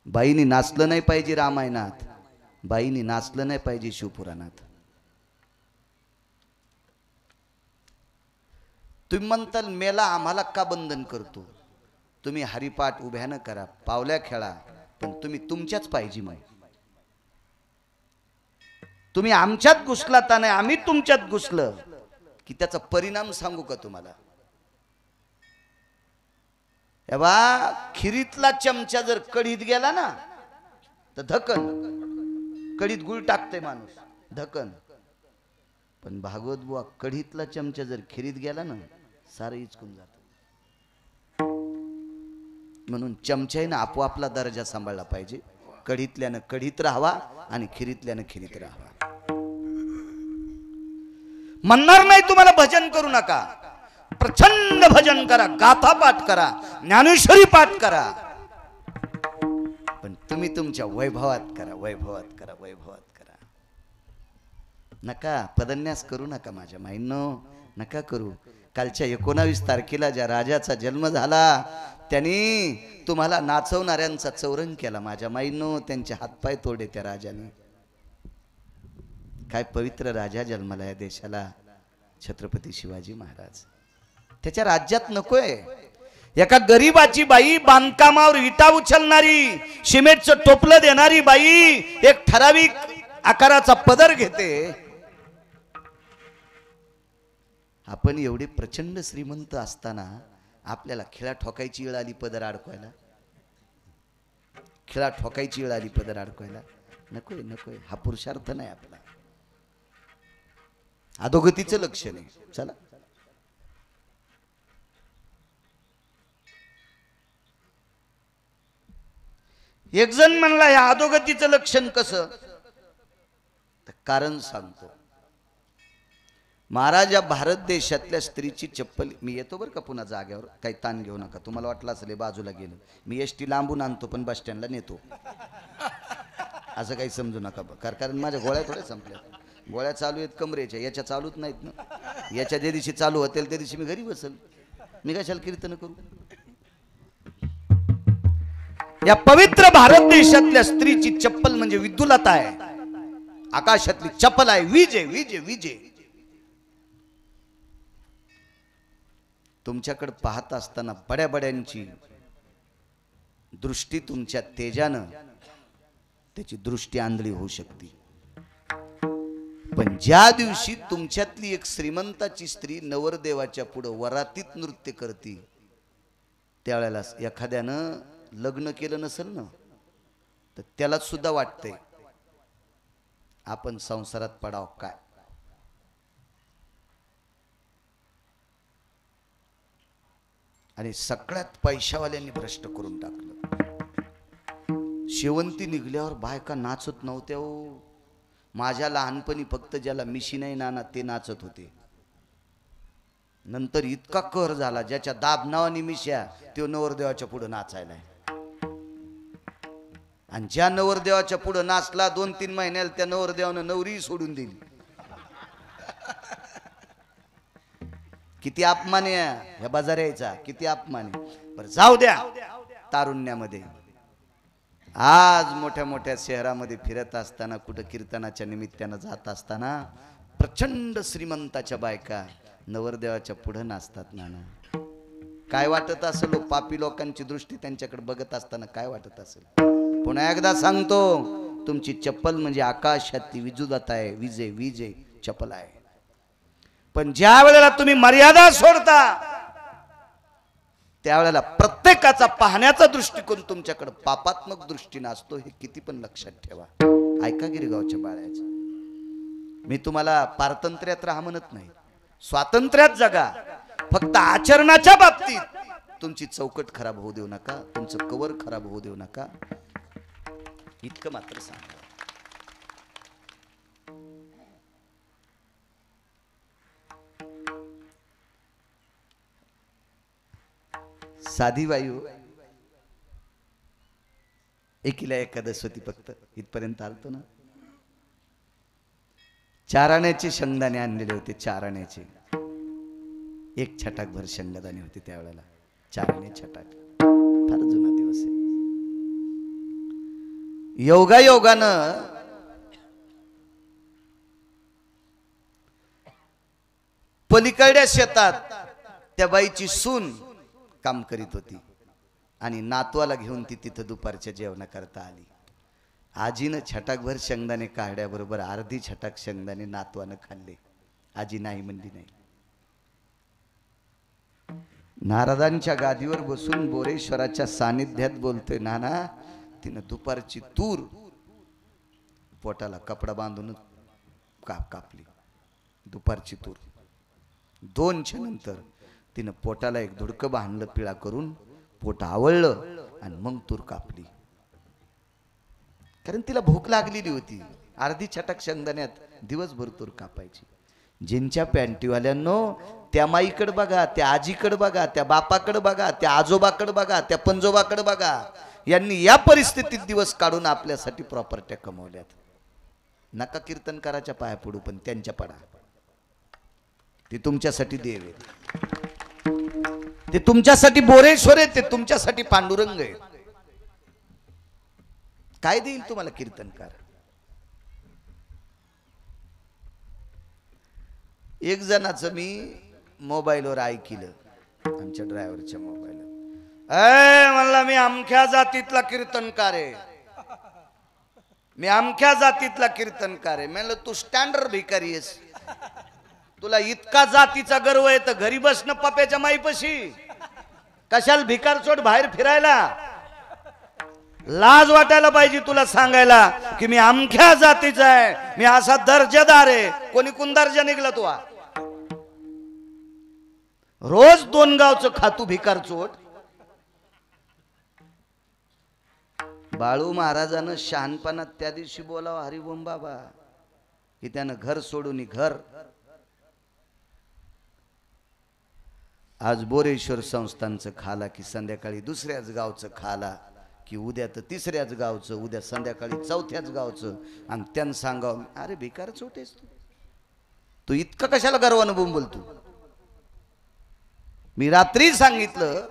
बाईनी नाचलं नाही पाहिजे रामायणात, बाईनी नाचलं नाही पाहिजे शिवपुराणात. तुम्ही म्हणताल मेला आम्हाला का बंधन करतो? तुम्ही हरिपाठ उभ्यानं करा, पावल्या खेळा, पण तुम्ही तुमच्याच पाहिजे. मग तुम्ही आमच्यात घुसलात नाही, आम्ही तुमच्यात घुसलं की त्याचा परिणाम सांगू का तुम्हाला? बा खिरीतला चमचा जर कढीत गेला ना तर धकन. कढीत गुळ टाकते माणूस, धकन. पण भागवत बुवा कढीतला चमचा जर खिरीत गेला ना सारं इचकून जात. म्हणून चमच्याने आपोआपला दर्जा सांभाळला पाहिजे. कढीतल्यानं कढीत राहावा आणि खिरीतल्यानं खिरीत राहावा. म्हणणार नाही तुम्हाला भजन करू नका, प्रचंड भजन करा, गाथा पाठ करा, ज्ञानेश्वरी पाठ करा, पण तुम्ही तुमच्या वैभवात करा, वैभवात करा, वैभवात करा. नका पदन्यास करू नका माझ्या माईंनो, नका करू. कालच्या 19 तारखेला ज्या राजाचा जन्म झाला त्यांनी तुम्हाला नाचवणाऱ्यांचा चौरंग केला माझ्या माईंनो. त्यांचे हातपाय तोडे त्या राजाने. काय पवित्र राजा जन्मला या देशाला, छत्रपती शिवाजी महाराज. त्याच्या राज्यात नकोय एका गरीबाची बाई, बांधकामावर विटा उचलणारी, सिमेंटचं टोपलं देणारी बाई एक ठराविक आकाराचा पदर घेते. आपण एवढे प्रचंड श्रीमंत असताना आपल्याला खिळा ठोकायची वेळ आली पदर अडकवायला. खिळा ठोकायची वेळ आली पदर अडकवायला. नकोय नकोय. हा पुरुषार्थ नाही आपला, अधोगतीचं लक्षण आहे. चला एक जण म्हणला या अधोगतीचं लक्षण कसं? कारण सांगतो. महाराज या भारत देशातल्या स्त्रीची चप्पल, मी येतो बरं का पुन्हा जाग्यावर, काही ताण घेऊ नका. तुम्हाला वाटलं असेल बाजूला गेलो, मी एसटी लांबून आणतो पण बस स्टँडला नेतो, असं काही समजू नका. कारण माझ्या गोळ्या थोड्या संपल्या. गोळ्या चालू आहेत कमरेच्या, याच्या चालूच नाहीत ना. याच्या ज्या दिवशी चालू होतील त्या दिवशी मी घरी बसल. मी कशाला कीर्तन करू? या पवित्र भारत देशातल्या स्त्रीची चप्पल म्हणजे विद्युलता आहे, आकाशातली चप्पल आहे, वीज आहे, वीज आहे, वीज आहे. तुमच्याकडे पाहत असताना बड्या बड्यांची दृष्टी तुमच्या तेजानं त्याची दृष्टी आंधळी होऊ शकते. पण ज्या दिवशी तुमच्यातली एक श्रीमंताची स्त्री नवरदेवाच्या पुढे वरातीत नृत्य करते, त्यावेळेला एखाद्यानं लग्न केलं नसेल ना तर त्याला सुद्धा वाटतंय आपण संसारात पडाव काय. आणि सगळ्यात पैशावाल्यांनी भ्रष्ट करून टाकलं. शेवंती निघल्यावर बायका नाचत नव्हत्या हो. माझ्या लहानपणी फक्त ज्याला मिशी नाही नाना ते नाचत होते. नंतर इतका कहर झाला ज्याच्या दाबनावानी मिश्या तो नवरदेवाच्या पुढे नाचायला. आणि ज्या नवरदेवाच्या पुढे नाचला 2-3 महिन्याला त्या नवरदेवानं नवरी सोडून दिली. किती अपमान आहे ह्या बाजाराचा, किती अपमान आहे. बरं जाऊ द्या. तारुण्यामध्ये आज मोठ्या मोठ्या शहरामध्ये फिरत असताना कुठं कीर्तनाच्या निमित्तानं जात असताना प्रचंड श्रीमंताच्या बायका नवरदेवाच्या पुढे नाचतात नाना. काय वाटत असेल पापी लोकांची दृष्टी त्यांच्याकडे बघत असताना काय वाटत असेल. पुन्हा एकदा सांगतो, तुमची चप्पल म्हणजे आकाशातली विजुदात आहे, विजे विजे चप्पल आहे. पण ज्या वेळेला तुम्ही मर्यादा सोडता त्यावेळेला प्रत्येकाचा पाहण्याचा दृष्टिकोन तुमच्याकडे पापात्मक दृष्टीने असतो. हे किती पण लक्षात ठेवा. ऐका गिरगावच्या बाळाचं, मी तुम्हाला पारतंत्र्यात राहा म्हणत नाही, स्वातंत्र्यात जगा. फक्त आचरणाच्या बाबतीत तुमची चौकट खराब होऊ देऊ नका, तुमचं कवर खराब होऊ देऊ नका, इतकं मात्र सांगा. साधी वायू एकीला एकादश होती, फक्त इथपर्यंत आलतो ना. 4 आण्याचे शेंगदाणे आणलेले होते, 4 आण्याचे 1 छटाकभर शेंगदाणे होते त्यावेळेला. 4 आणे छटाक, फार जुना दिवस आहे. योगायोगानं पलीकडच्या शेतात त्या बाईची सून काम करीत होती आणि नातवाला घेऊन ती तिथं दुपारच्या जेवणा करता आली. आजीनं छटाकभर शेंगदाणे काढल्याबरोबर अर्धी छटाक शेंगदाणे नातवानं खाल्ले. आजी नाही म्हणली नाही. नारदांच्या गादीवर बसून बोरेश्वराच्या सानिध्यात बोलतोय नाना, तिनं दुपारची तूर पोटाला कपडा बांधून कापली. दुपारची तूर 2च्या नंतर तिनं पोटाला एक धुडकं बांधलं पिळा करून, पोट आवळलं आणि मग तूर कापली. कारण तिला भूक लागलेली होती. अर्धी छटाक शेंगदाण्यात दिवसभर तूर कापायची. जिंच्या पॅन्टीवाल्यांनो, त्या माईकडे बघा, त्या आजीकडे बघा, त्या बापाकडे बघा, त्या आजोबाकडे बघा, त्या पंजोबाकडे बघा. यांनी या परिस्थितीत दिवस काढून आपल्यासाठी प्रॉपर्ट्या कमवल्यात. नका कीर्तनकाराच्या पाया पडू, पण त्यांच्या पडा. ते तुमच्यासाठी देव आहे, ते तुमच्यासाठी बोरेश्वर आहे, ते तुमच्यासाठी पांडुरंग आहे. काय देईल तुम्हाला कीर्तनकार? एक जणाचं मी मोबाईलवर ऐकलं, आमच्या ड्रायव्हरच्या मोबाईलवर. म्हणला मी अमख्या जातीतला कीर्तनकार आहे, मी अमख्या जातीतला कीर्तनकार आहे. म्हणलं तू स्टँडर्ड भिकारी आहेस, तुला इतका जातीचा गर्व आहे तर घरी बसणं पप्याच्या माईपाशी, कशाला भिकार चोट बाहेर फिरायला? लाज वाटायला पाहिजे तुला सांगायला की मी अमख्या जातीचा आहे, मी असा दर्जादार आहे. कोणी कोण दर्जा निघला तू? रोज 2 गावचं खातू भिकार चोट. बाळू महाराजानं शहाणपणात त्या दिवशी बोलावं हरिबोम बाबा की त्यानं घर सोडून घर. आज बोरेश्वर संस्थानचं खाला की संध्याकाळी दुसऱ्याच गावचं खाला, की उद्या तर 3ऱ्याच गावचं, उद्या संध्याकाळी 4थ्याच गावचं. आणि त्यांना सांगावं अरे भिकार चोटेस तू इतकं कशाला गर्वानं बोंबलतो? मी रात्री सांगितलं,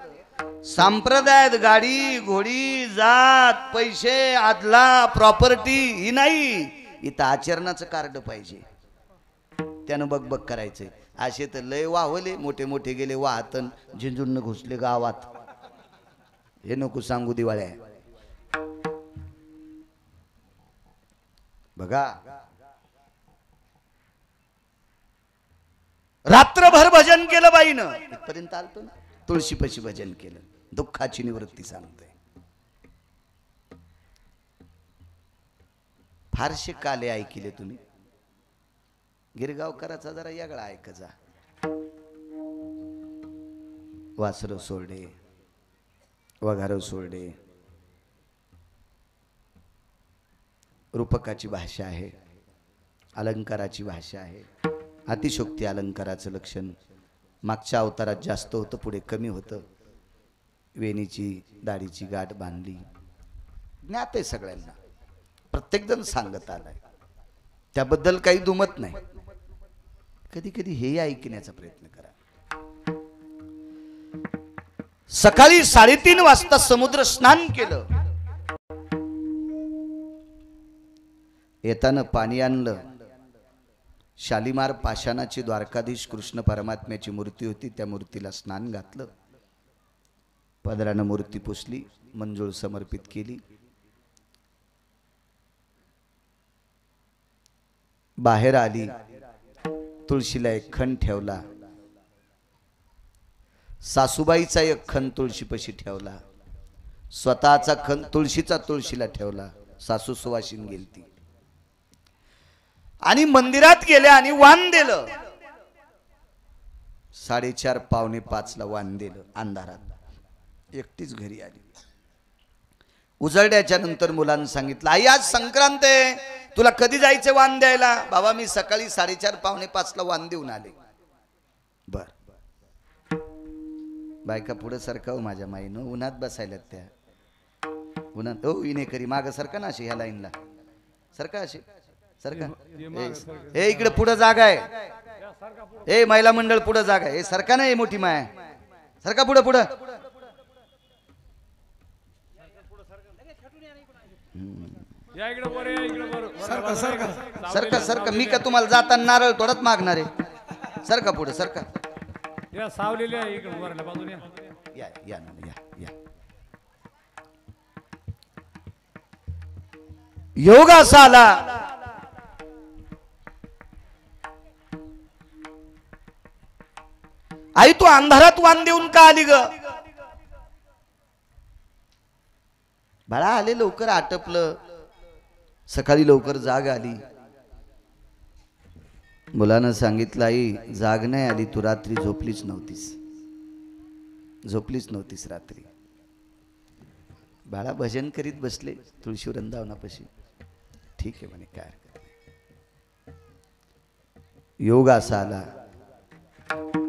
संप्रदायात गाडी घोडी जात पैसे आदला प्रॉपर्टी ही नाही, इथं आचरणाचं कार्ड पाहिजे. त्यानं बघ बघ करायचंय. असे तर लय वाहवले, मोठे मोठे गेले वाहतन, झिंजुन घुसले गावात. हे नको सांगू दिवाळ्या. बघा रात्रभर भजन केलं बाईनं, इथपर्यंत आलतो ना. तुळशीपाशी भजन केलं, दुःखाची निवृत्ती सांगतोय. फारसे काले ऐकले तुम्ही. गिरगावकराचा जरा यागळा ऐकायचा. वासर सोरडे, वघार सोरडे, रूपकाची भाषा आहे. अलंकाराची भाषा आहे. अतिशोक्ती अलंकाराचं लक्षण. मागच्या अवतारात जास्त होतं, पुढे कमी होतं. वेणीची दाढीची गाठ बांधली, ज्ञात आहे सगळ्यांना, प्रत्येकजण सांगत आलाय, त्याबद्दल काही दुमत नाही. कधी कधी हे ऐकण्याचा प्रयत्न करा. सकाळी 3:30 वाजता समुद्र स्नान केलं. येताना पाणी आणलं. शालिमार पाषाणाची द्वारकाधीश कृष्ण परमात्म्याची मूर्ती होती, त्या मूर्तीला स्नान घातलं. पदरानं मूर्ती पुसली, मंजूळ समर्पित केली. बाहेर आली, तुळशीला एक खण ठेवला. सासूबाईचा एक खण तुळशीपाशी ठेवला. स्वतःचा खण तुळशीला ठेवला. सासू सुवासिन गेलती आणि मंदिरात गेल्या आणि वाण दिलं. 4:30 पावणे 5ला वाण दिलं. अंधारात एकटीच घरी आली. उजळड्याच्या नंतर मुलांनी सांगितलं, आई आज संक्रांत आहे, तुला कधी जायचं वाण द्यायला? बाबा मी सकाळी 4:30 पावणे 5ला वाण देऊन आले. बर. बायका पुढे सरकाव माझ्या माईनं, उन्हात बसायला त्या उन्हात. हो इनेकरी माग सरका ना अशी, ह्या लाईनला सरका अशी, सरका. ए इकडे पुढे जागा आहे. ए महिला मंडळ पुढे जागा आहे. सरका नाही मोठी माय, सरका पुढे पुढे. सरका सरका. मी का तुम्हाला जाताना नारळ तोडत मागणार आहे? सरका पुढे सरका. या सावलेल्या इकडे वरल्या बाजूने या या ना या. योग असा आला, आई तू अंधारात वाण देऊन का आली ग? बाळा आले लवकर, आटपलं. सकाळी लवकर जाग आली. मुलानं सांगितलं, आई जाग नाही आली, तू रात्री झोपलीच नव्हतीस रात्री. बाळा भजन करीत बसले तुळशी वृंदावनापाशी. ठीक आहे म्हणे, काय हरकत नाही. योग असा आला.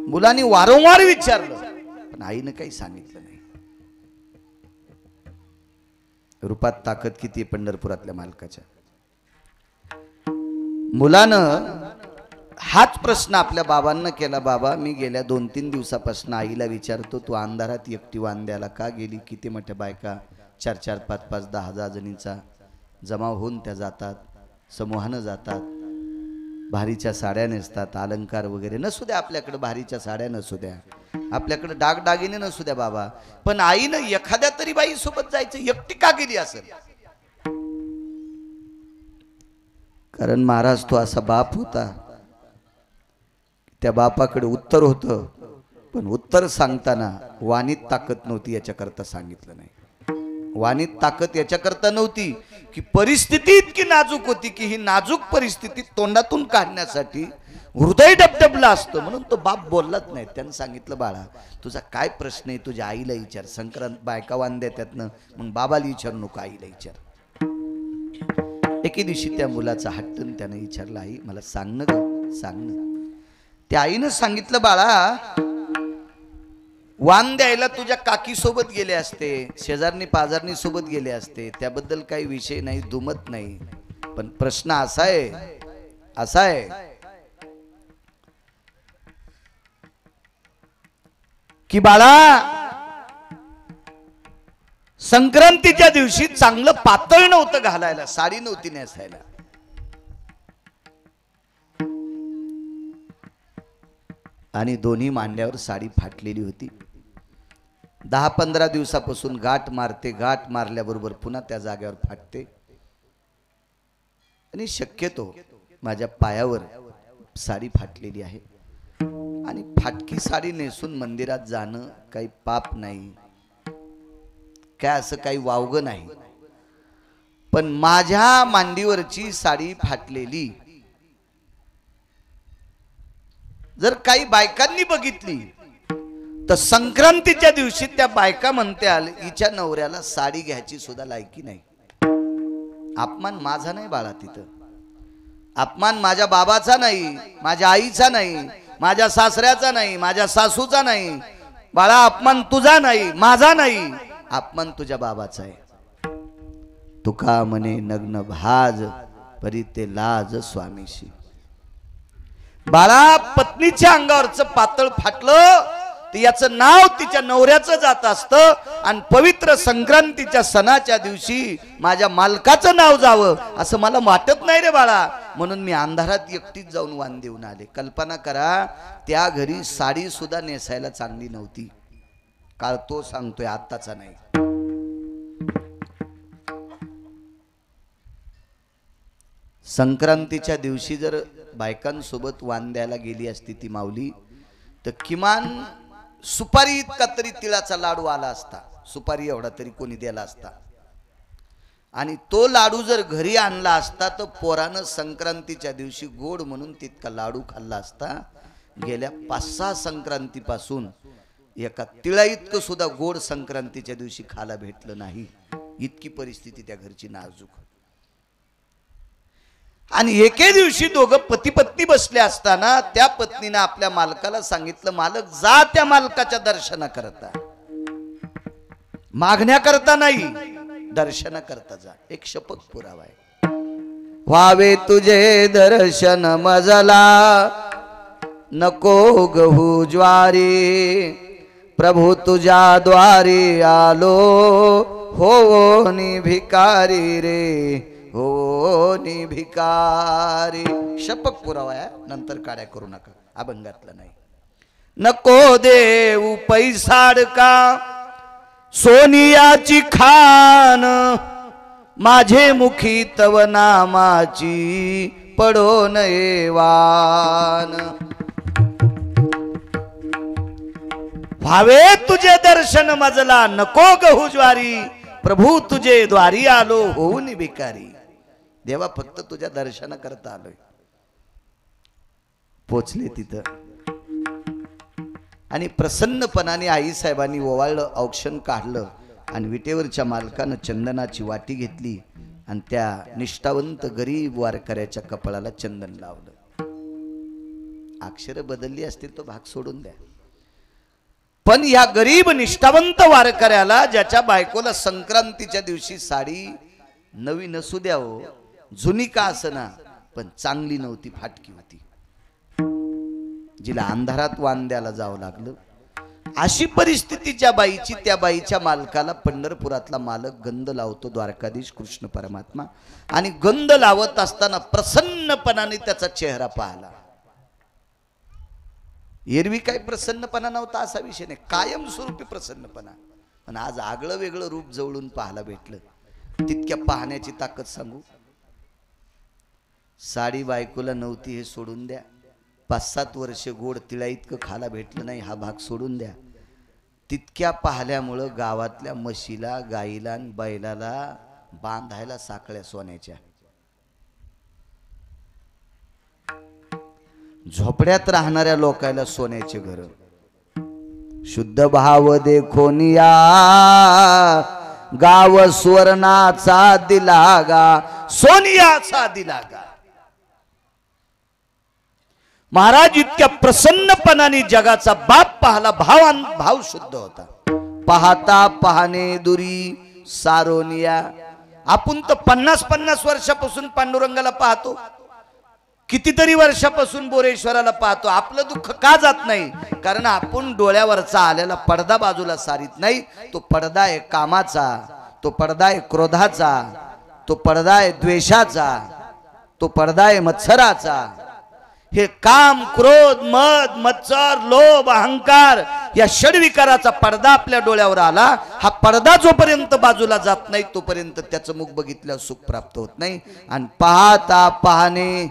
मुलांनी वारंवार विचारलं, पण आईनं काही सांगितलं नाही. रूपात ताकद किती पंढरपुरातल्या मालकाच्या. मुलानं हाच प्रश्न आपल्या बाबांना केला. बाबा मी गेल्या 2-3 दिवसापासून आईला विचारतो, तू अंधारात एकटी वाण द्यायला का गेली? किती मोठ्या बायका 4-4, 5-5, 10-10 जणींचा जमाव होऊन त्या जातात, समूहानं जातात, भारीच्या साड्या नेसतात, अलंकार वगैरे नसू द्या आपल्याकडे, भारीच्या साड्या नसू द्या, आपल्याकडे दागदागिने नसू द्या बाबा, पण आईनं एखाद्या तरी बाई सोबत जायचं, एकटी का गेली असेल? कारण महाराज तो असा बाप होता, त्या बापाकडे उत्तर होतं, पण उत्तर सांगताना वाणीत ताकद नव्हती याच्याकरता सांगितलं नाही. वाणीत ताकद याच्याकरता नव्हती की परिस्थिती इतकी नाजूक होती की ही नाजूक परिस्थिती तोंडातून काढण्यासाठी हृदय डबडबलं असतं, म्हणून तो बाप बोललाच नाही. त्यानं सांगितलं, बाळा तुझा काय प्रश्न आहे तुझ्या आईला विचार. संक्रांत बायका वाण देतात, मग बाबाला विचारू नको, आईला विचार. एके दिवशी त्या मुलाचा हट्टून त्यानं विचारलं, आई मला सांग ग, सांग. त्या आईनं सांगितलं, बाळा वाण द्यायला तुझ्या काकी सोबत गेले असते, शेजारणी पाजारणी सोबत गेले असते, त्याबद्दल काही विषय नाही, दुमत नाही, पण प्रश्न असा आहे की बाळा संक्रांतीच्या दिवशी चांगलं पातळ नव्हतं घालायला, साडी नव्हती नेसायला. आणि दोन्ही मांड्यावर साडी फाटलेली होती. 10-15 दिवसापासून गाठ मारते, गाठ मारल्याबरोबर पुन्हा त्या जागेवर फाटते. आणि शक्यतो माझ्या पायावर साडी फाटलेली आहे आणि फाटकी साडी नेसून मंदिरात जाणं काही पाप नाही, काय असं काही वावगं नाही. पण माझ्या मांडीवरची साडी फाटलेली जर काही बायकांनी बघितली तर संक्रांतीच्या दिवशी त्या बायका म्हणत्याल हिच्या नवऱ्याला साडी घ्यायची सुद्धा लायकी नाही. अपमान माझा नाही बाळा, तिथं अपमान माझ्या बाबाचा नाही, माझ्या आईचा नाही, माझ्या सासऱ्याचा नाही, माझ्या सासूचा नाही. बाळा अपमान तुझा नाही, माझा नाही, अपमान तुझ्या बाबाचा आहे. तुका म्हणे नग्न भाज परी ते लाज स्वामीशी. बाळा पत्नीच्या अंगावरचं पातळ फाटलं तर याचं नाव तिच्या नवऱ्याचं जात असतं आणि पवित्र संक्रांतीच्या सणाच्या दिवशी माझ्या मालकाचं नाव जावं असं मला वाटत नाही रे बाळा. म्हणून मी अंधारात एकटीच जाऊन वाण देऊन आले. कल्पना करा, त्या घरी साडी सुद्धा नेसायला चांगली नव्हती. काळ तो सांगतोय, आत्ताचा नाही. संक्रांतीच्या दिवशी जर बायकांसोबत वाण द्यायला गेली असती ती माऊली, तर किमान सुपारी इतका तरी तिळाचा लाडू आला असता. सुपारी एवढा तरी कोणी दिला असता. आणि तो लाडू जर घरी आणला असता तर पोरानं संक्रांतीच्या दिवशी गोड म्हणून तितका लाडू खाल्ला असता. गेल्या 5-6 संक्रांतीपासून एका तिळा इतकं सुद्धा गोड संक्रांतीच्या दिवशी खायला भेटलं नाही. इतकी परिस्थिती त्या घरची नाजूक. आणि एके दिवशी दोघं पती पत्नी बसले असताना त्या पत्नीने आपल्या मालकाला सांगितलं, मालक जा त्या मालकाच्या दर्शना करता, मागण्या करता नाही, दर्शना करता जा. एक शपथ पुरावा आहे. व्हावे तुझे दर्शन मजला नको गहू ज्वारी, प्रभू तुझ्या द्वारी आलो हो नि भिकारी रे, हो नि भिकारी. शपथ पुरावा आहे, नंतर काड्या करू नका, अभंगातला नाही. नको देऊ पैसाडका सोनियाची खान, माझे मुखी तव नामाची पडो नये वान. व्हावे तुझे दर्शन मजला नको गहू ज्वारी, प्रभू तुझे द्वारी आलो होऊन भिकारी. देवा फक्त तुझ्या दर्शन करता आलोय. पोचले तिथं आणि प्रसन्नपणाने आई साहेबांनी ओवाळलं, औक्षण काढलं आणि विटेवरच्या मालकानं चंदनाची वाटी घेतली आणि त्या निष्ठावंत गरीब वारकऱ्याच्या कपाळाला चंदन लावलं. अक्षर बदलली असतील तो भाग सोडून द्या, पण या गरीब निष्ठावंत वारकऱ्याला, ज्याच्या बायकोला संक्रांतीच्या दिवशी साडी नवी नसू द्या हो, जुनी का असना पण चांगली नव्हती, फाटकी होती, जिला अंधारात वाण द्यायला जावं लागलं. अशी परिस्थिती ज्या बाईची, त्या बाईच्या मालकाला पंढरपुरातला मालक गंध लावतो, द्वारकाधीश कृष्ण परमात्मा. आणि गंध लावत असताना प्रसन्नपणाने त्याचा चेहरा पाहला. एरवी काही प्रसन्नपणा नव्हता असा विषय नाही, कायमस्वरूपी प्रसन्नपणा. पण आज आगळं वेगळं रूप जवळून पाहायला भेटलं. तितक्या पाहण्याची ताकद सांगू. साडी बायकोला नव्हती हे सोडून द्या, 5-7 वर्ष गोड तिळा इतकं खायला भेटलं नाही हा भाग सोडून द्या. तितक्या पाहिल्यामुळं गावातल्या म्हशीला, गाईला आणि बैलाला बांधायला साखळ्या सोन्याच्या. झोपड्यात राहणाऱ्या लोकांना सोन्याचे घर. शुद्ध भाव देखोनिया गाव स्वर्णाचा दिला गा, सोनियाचा दिला गा. महाराज इतक्या प्रसन्नपणाने जगाचा बाप पाहला. भाव शुद्ध होता. पाहता पाहणे दुरी सारोनिया. आपण तर 50-50 वर्षापासून पांडुरंगाला पाहतो, कितीतरी वर्षापासून बोरेश्वराला पाहतो. आपलं दुःख का जात नाही? कारण आपण डोळ्यावरचा आलेला पडदा बाजूला सारीत नाही. तो पडदा आहे कामाचा, तो पडदा आहे क्रोधाचा, तो पडदा आहे द्वेषाचा, तो पडदा आहे मत्सराचा. हे काम, क्रोध, मद, मत्सर, लोभ, अहंकार या षडविकाराचा पडदा आपल्या डोळ्यावर आला. हा पडदा जोपर्यंत बाजूला जात नाही तोपर्यंत त्याचं मुख बघितल्यावर सुख प्राप्त होत नाही. आणि पाहता पाहणे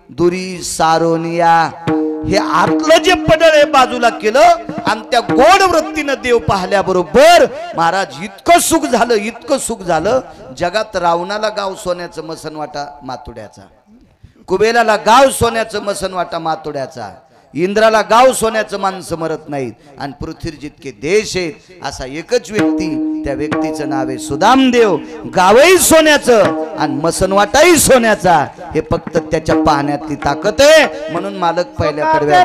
दुरी सारोनिया. हे आतलं जे पडळ आहे बाजूला केलं आणि त्या गोड वृत्तीनं देव पाहिल्याबरोबर महाराज इतकं सुख झालं, इतकं सुख झालं. जगात रावणाला गाव सोन्याचं मसनवाटा मातुड्याचा, कुबेलाला गाव सोन्याचं मसनवाटा मातोड्याचा, इंद्राला गाव सोन्याचं माणसं मरत नाहीत आणि पृथ्वीवर जितके देश आहेत असा एकच व्यक्ती, त्या व्यक्तीचं नाव आहे सुदामदेव. गावही सोन्याचं आणि मसनवाटाही सोन्याचा. हे फक्त त्याच्या पाहण्यातली ताकद आहे. म्हणून मालक पहिल्या कडव्या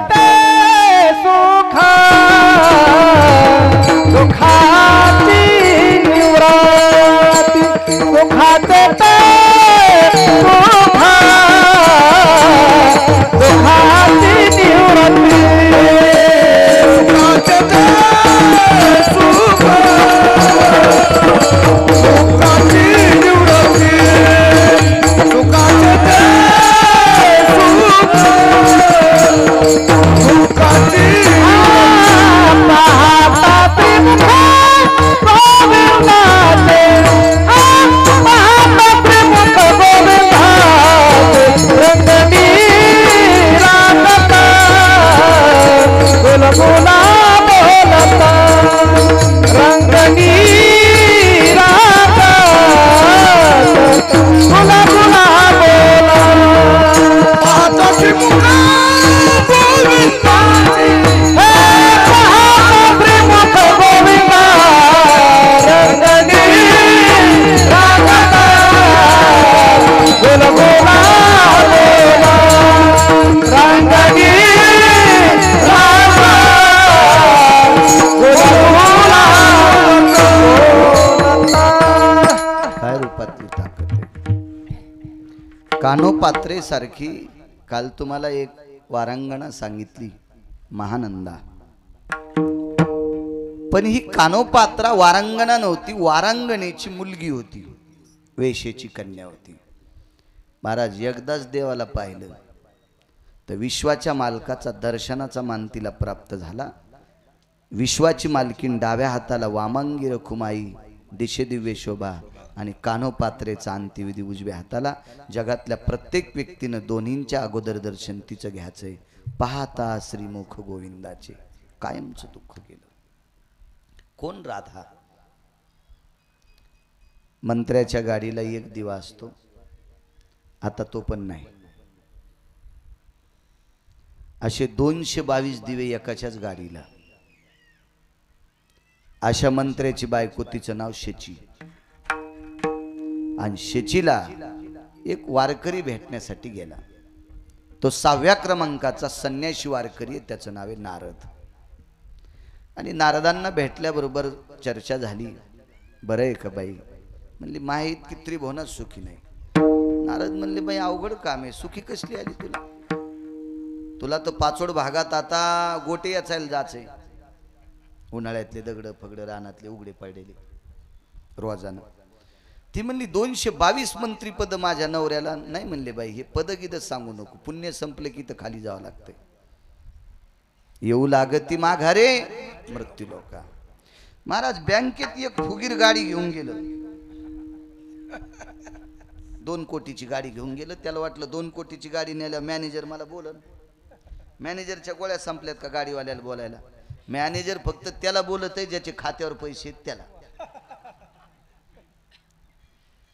कानोपात्रे सारखी. काल तुम्हाला एक वारांगणा सांगितली महानंदा, पण ही कानोपात्रा वारांगणा नव्हती, वारांगणेची मुलगी होती, वेशेची कन्या होती. महाराज एकदाच देवाला पाहिलं तर विश्वाच्या मालकाचा दर्शनाचा मान तिला प्राप्त झाला. विश्वाची मालकीन डाव्या हाताला वामांगी रखुमाई, दिशे दिव्य शोभा आणि कानोपात्रेचा अंत्यविधी उजव्या हाताला. जगातल्या प्रत्येक व्यक्तीनं दोन्हींच्या अगोदर दर्शन तिचं घ्यायचंय. पाहता श्रीमुख गोविंदाचे कायमचं दुःख गेलं. कोण राधा? मंत्र्याच्या गाडीला एक दिवा असतो, आता तो पण नाही. असे 222 दिवे एकाच्याच गाडीला. अशा मंत्र्याची बायको, तिचं नाव शेची. आणि शेचीला एक वारकरी भेटण्यासाठी गेला. तो 6व्या क्रमांकाचा संन्यासी वारकरी आहे, त्याचं नाव आहे नारद. आणि नारदांना भेटल्याबरोबर चर्चा झाली. बरं आहे का बाई? म्हणली माही इतकी त्रिभुवनात सुखी नाही. नारद म्हणले बाई अवघड काम आहे, सुखी कसली आली तुला? तुला तर पाचोड भागात आता गोटे याचायला जायचंय. उन्हाळ्यातले दगड फगड रानातले उघडे पडलेले रोजानं. ती म्हणली 222 मंत्रीपद माझ्या नवऱ्याला नाही. म्हणले बाई हे पद गिद सांगू नको, पुण्य संपले की तर खाली जावं लागतंय. येऊ लागती माघारे मृत्यू लोका. महाराज बँकेत एक फुगीर गाडी घेऊन गेलं, 2 कोटीची गाडी घेऊन गेलं. त्याला वाटलं 2 कोटीची गाडी नेल्या मॅनेजर मला बोलन. मॅनेजरच्या गोळ्या संपल्यात का गाडीवाल्याला बोलायला? मॅनेजर फक्त त्याला बोलत आहे ज्याचे खात्यावर पैसे आहेत त्याला.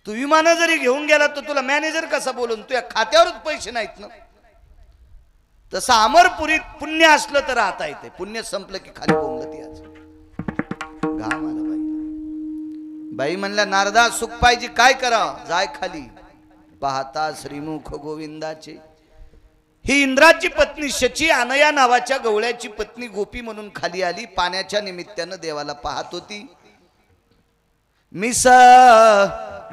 तू विमान जरी घेऊन गेला तर तुला मॅनेजर कसा बोलून? तुझ्या खात्यावरच पैसे नाहीत ना. तसं अमरपुरीत पुण्य असलं तर राहता येते, पुण्य संपलं की खाली बोंगत याच. घाम आला बाई. बाई म्हणल्या नारदा सुख पाहिजे काय करावं? जाय खाली. पाहता श्रीमुख गोविंदाचे. ही इंद्राची पत्नी शची अनया नावाच्या गवळ्याची पत्नी गोपी म्हणून खाली आली. पाण्याच्या निमित्तानं देवाला पाहत होती. मिस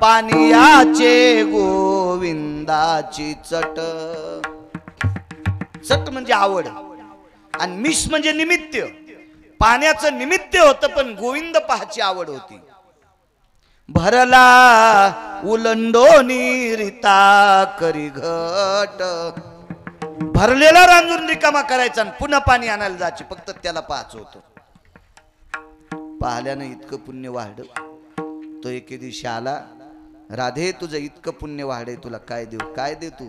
पानियाचे गोविंदाची चट. चट म्हणजे आवड आणि मिस म्हणजे निमित्त. पाण्याचं निमित्त होतं पण गोविंद पाहाची आवड होती. भरला उलंडोनी रिता करी घट. भरलेला रांजून रिकामा करायचा आणि पुन्हा पाणी आणायला जायचे, फक्त त्याला पाहायचं होतं. पाहिल्यानं इतकं पुण्य वाढलं. तो एके दिवशी आला. राधे तुझं इतकं पुण्य वाढे, तुला काय देऊ? काय दे तू?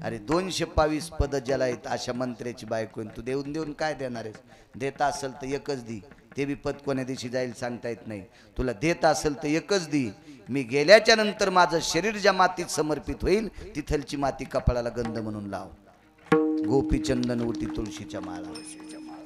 अरे 222 पद ज्याला आहेत अशा मंत्र्याची बायको, तू देऊन देऊन काय देणार आहेस? देता असेल तर एकच दी. ते बी पद कोण्या दिवशी जाईल सांगता येत नाही. तुला देत असेल तर एकच दी. मी गेल्याच्या नंतर माझं शरीर ज्या मातीत समर्पित होईल तिथलची माती कपाळाला गंध म्हणून लाव. गोपीचंदन उटी तुळशीच्या माळा.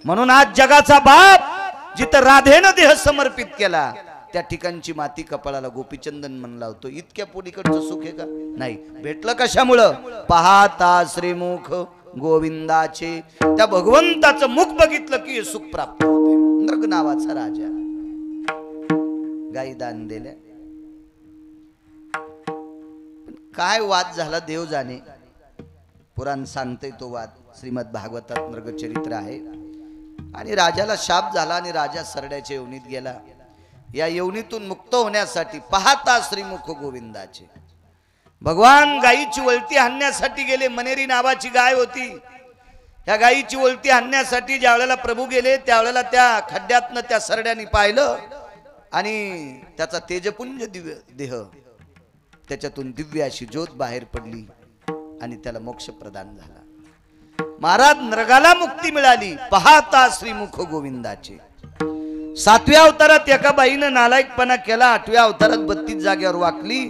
म्हणून आज जगाचा बाप जिथं राधेनं देह समर्पित केला त्या ठिकाणची माती कपाळाला गोपीचंदन म्हणून लावतो. इतक्या पुढीकडचं सुख आहे का? नाही. भेटलं कशामुळं? पाहता श्रीमुख गोविंदाचे. त्या भगवंताचं मुख बघितलं की हे सुख प्राप्त होते. नृग नावाचा राजा गाई दान दिल्या. काय वाद झाला देव जाणे. पुराण सांगते तो वाद. श्रीमद भागवतात मृगचरित्र आहे. आणि राजाला शाप झाला आणि राजा सरड्याच्या योनीत गेला. या योनीतून मुक्त होण्यासाठी पाहता श्रीमुख गोविंदाचे भगवान गायीची वळती हाणण्यासाठी गेले. मनेरी नावाची गाय होती. या गायीची वळती हाणण्यासाठी ज्या वेळेला प्रभू गेले त्यावेळेला त्या खड्ड्यातनं त्या सरड्याने पाहिलं आणि त्याचा तेजपुंज दिव्य देह त्याच्यातून दिव्य अशी ज्योत बाहेर पडली आणि त्याला मोक्ष प्रदान झाला. महाराज नरकाला मुक्ती मिळाली पाहता श्रीमुख गोविंदाचे. 7व्या अवतारात एका बाईनं नालायकपणा केला. 8व्या अवतारात 32 जागेवर वाकली.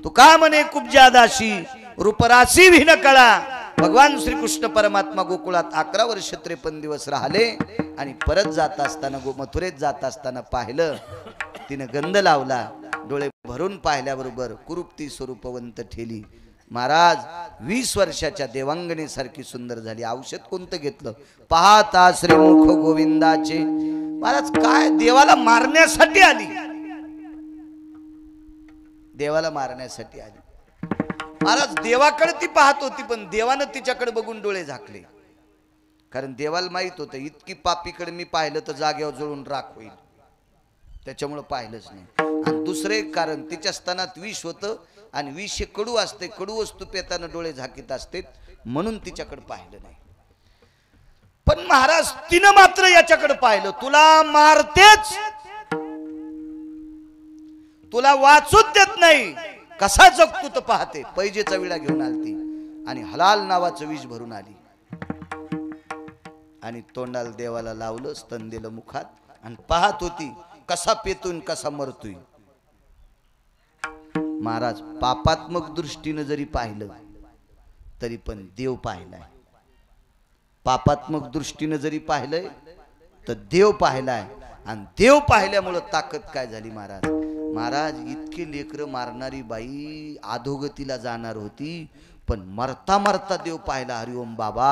तू का म्हणे कुब्जा दासी रूपरासी भिन कळा. भगवान श्रीकृष्ण परमात्मा गोकुळात 11 वर्ष 53 दिवस राहिले आणि परत जात असताना मथुरेत जात असताना पाहिलं. तिने गंध लावला. डोळे भरून पाहिल्याबरोबर कुरूपती स्वरूपवंत ठेली. महाराज 20 वर्षाच्या देवांगणीसारखी सुंदर झाली. औषध कोणतं घेतलं? पाहता श्रीमुख गोविंदाचे. महाराज काय देवाला मारण्यासाठी आली. देवाला मारण्यासाठी आली. महाराज देवाकडे ती पाहत होती पण देवानं तिच्याकडे बघून डोळे झाकले. कारण देवाला माहित होतं इतकी पापीकडे मी पाहिलं तर जागेवर जळून राख होईल. त्याच्यामुळे पाहिलंच नाही. आणि दुसरे एक कारण तिच्या स्तनात विष होतं आणि विष हे कडू असते. कडू वस्तू पेताना डोळे झाकीत असते म्हणून तिच्याकडे पाहिलं नाही. पण महाराज तिनं मात्र याच्याकडे पाहिलं. तुला मारतेच, तुला वाचूच देत नाही, कसा जगतो तर पाहते. पैजेचा विडा घेऊन आलती आणि हलाल नावाचं विष भरून आली आणि तोंडाला देवाला लावलं. स्तन दिलं मुखात आणि पाहत होती कसा पेतून कसा मरतोय. महाराज पापात्मक दृष्टीने जरी पाहिलं तरी पण देव पाहिलाय. पापात्मक दृष्टीने जरी पाहिलंय तर देव पाहिलाय. आणि देव पाहिल्यामुळं ताकद काय झाली महाराज. महाराज इतके लेकरं मारणारी बाई अधोगतीला जाणार होती पण मरता मरता देव पाहिला. हरिओम बाबा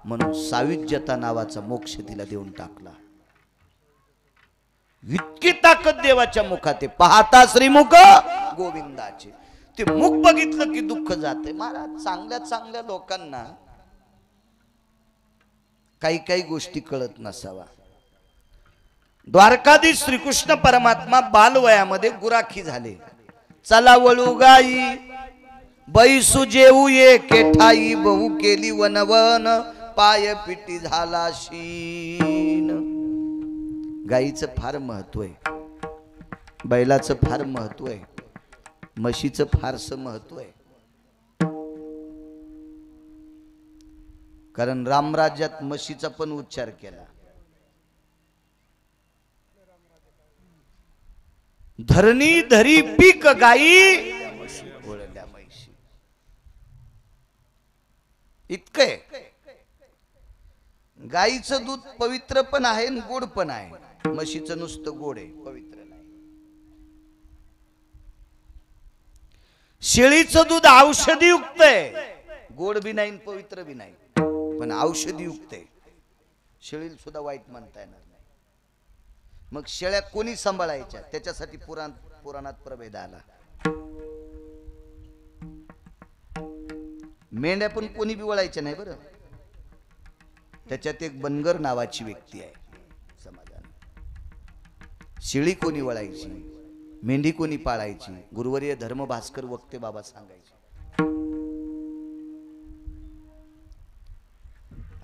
म्हणून साविज्यता नावाचा मोक्ष तिला देऊन टाकला. इतकी ताकद देवाच्या मुखात आहे. पाहता श्रीमुख गोविंदाचे. ते मुख बघितलं की दुःख जाते. महाराज चांगल्या चांगल्या लोकांना काही काही गोष्टी कळत नसावा. द्वारकाधीश श्रीकृष्ण परमात्मा बालवयामध्ये गुराखी झाले. चला वळू गाई बैसू जेऊ ये केठाई बहु केली वनवन पाय पिटी झाला शीन. गाईचं फार महत्व आहे. बैलाचं फार महत्व आहे. म्हशीचं फारसं महत्व आहे. कारण रामराज्यात म्हशीचा पण उच्चार केला. धरणी धरी पीक गाई ओळल्या म्हशी. इतकं गाईचं दूध पवित्र पण आहे आणि गोड पण आहे. म्हशीचं नुसतं गोड आहे, पवित्र नाही. शेळीचं दूध औषधी युक्त आहे. गोड बी नाही पवित्र बी नाही पण औषधी युक्त आहे. शेळीला सुद्धा वाईट म्हणता येणार नाही. मग शेळ्या कोणी सांभाळायच्या त्याच्यासाठी पुराणात प्रभेद आला. मेंढ्या पण कोणी बी वळायच्या नाही बरं. त्याच्यात एक बनगर नावाची व्यक्ती आहे समाजात. शेळी कोणी वळायची, मेंढी कोणी पाळायची, गुरुवर्य धर्म भास्कर वक्ते बाबा सांगायचे.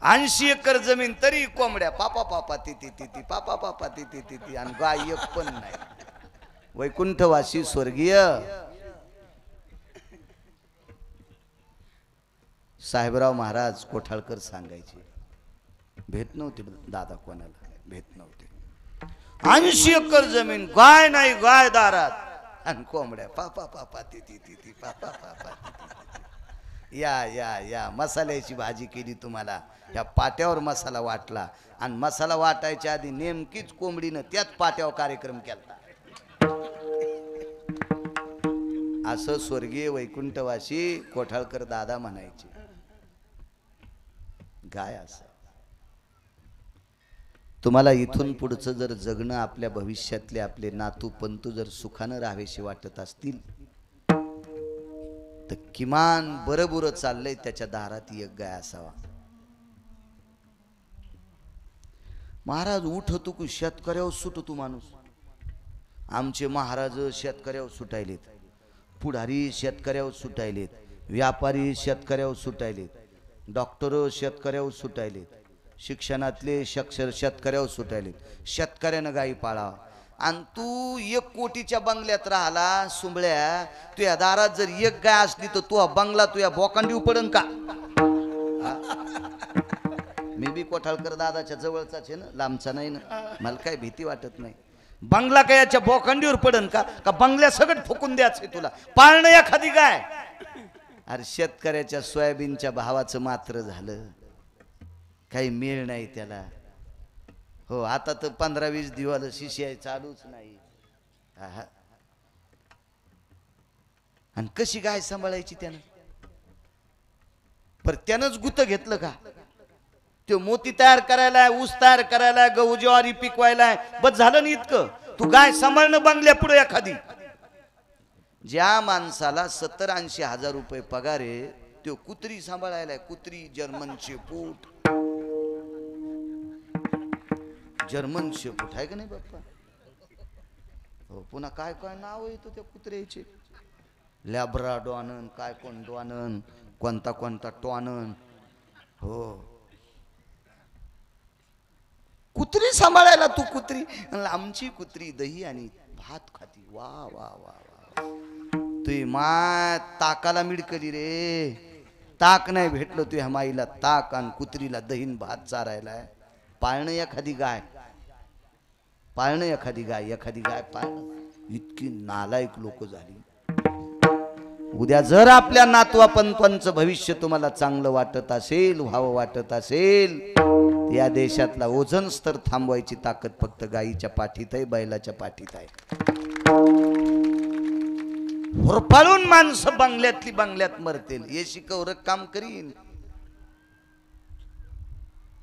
80 एकर जमीन तरी कोंबड्या पापा पापा ती ती ती ती पापा पापा ती ती ती ती आणि गाय एक पण नाही. वैकुंठवासी स्वर्गीय साहेबराव महाराज कोठाळकर सांगायचे. भेट नव्हते दादा कोणाला, भेट नव्हते. 80 एकर जमीन, गाय नाही, गाय दारात आणि कोंबड्या पापा पापा ती ती ती ती पापा पापा. या या या मसाल्याची भाजी केली तुम्हाला, या पाट्यावर मसाला वाटला आणि मसाला वाटायच्या आधी नेमकीच कोंबडीनं त्याच पाट्यावर कार्यक्रम केला. असं स्वर्गीय वैकुंठवासी कोठाळकर दादा म्हणायचे. गाय असं तुम्हाला इथून पुढचं जर जगणं, आपल्या भविष्यातले आपले नातू पंतू जर सुखानं राहावेशी वाटत असतील तर किमान बरं चाललंय त्याच्या दारात एक गाय असावा. महाराज उठतो की शेतकऱ्यावर सुटतो माणूस. आमचे महाराज शेतकऱ्यावर सुटायलेत, पुढारी शेतकऱ्यावर सुटायलेत, व्यापारी शेतकऱ्यावर सुटायलेत, डॉक्टर शेतकऱ्यावर सुटायलेत, शिक्षणातले शेतकऱ्यावर सुटायलेत. शेतकऱ्यानं गायी पाळावा. आणि तू 1 कोटीच्या बंगल्यात राहिला सुंबळ्या, तुझ्या दारात जर एक गाय असली तर तू बंगला तुझ्या बोकांडी पडन का? मी बी कोठाळकर दादाच्या जवळचाच आहे ना, लांबचा नाही ना, मला काय भीती वाटत नाही. बंगला काय याच्या बोकांडीवर पडन का? का बंगल्या सगळं फुकून द्यायचं तुला? पाळणं एखादी गाय. अरे शेतकऱ्याच्या सोयाबीनच्या भावाचं मात्र झालं, काही मेळ नाही त्याला. हो आता तर 15-20 दिवस शिष्य चालूच नाही. आणि कशी गाय सांभाळायची त्यानं? पर त्यानंच गुत घेतलं का? तो मोती तयार करायला, ऊस तयार करायला, गहू ज्वारी पिकवायला, बस झालं नाही इतकं. तू गाय सांभाळणं बंगल्या पुढे एखादी. ज्या माणसाला 70-80 हजार रुपये पगार आहे तो कुत्री सांभाळायला. कुत्री, जर्मन शेपूट, जर्मन शेपूट आहे का नाही बाप्पा? हो पुन्हा काय काय नाव येतो त्या कुत्र्याचे, लॅब्राडॉन, काय कोण डॉनन, कोणता कोणता टॉनन. हो कुत्री सांभाळायला तू कुत्री. आमची कुत्री दही आणि भात खाती. वा वा वा वा. तुझी मा ताकाला मिडकली रे. ताक नाही भेटलं तुझ्या माईला, ताक आणि कुत्रीला दहीन भात चारायला. पाळणं एखादी गाय, पाळणं एखादी गाय, एखादी गाय पाळणं. इतकी नालायक लोक झाली. उद्या जर आपल्या नातवा पंतवांचं भविष्य तुम्हाला चांगलं वाटत असेल, व्हावं वाटत असेल, या देशातला ओझोन स्तर थांबवायची ताकद फक्त गायीच्या पाठीत आहे, बैलाच्या पाठीत आहे. होरपाळून माणसं बंगल्यातली बंगल्यात मरतील, हे शिकवलं काम करीन.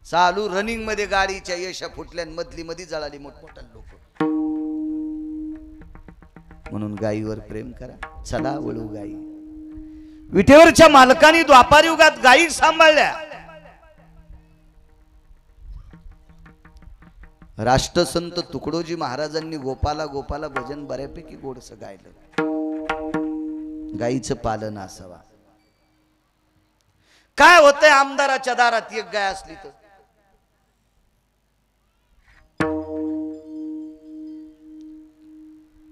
चालू रनिंग मध्ये गाडीच्या यशा फुटल्या, मधली मध्ये जळाली मोठमोठा लोक. म्हणून गायीवर प्रेम करा. चला वळू गायी. विटेवरच्या मालकांनी द्वापार युगात गायी सांभाळल्या. राष्ट्रसंत तुकडोजी महाराजांनी गोपाला गोपाला भजन बऱ्यापैकी गोडसं गायलं. गायीचं पालन असावा. काय होतंय आमदाराच्या दारात एक गाय असली तर?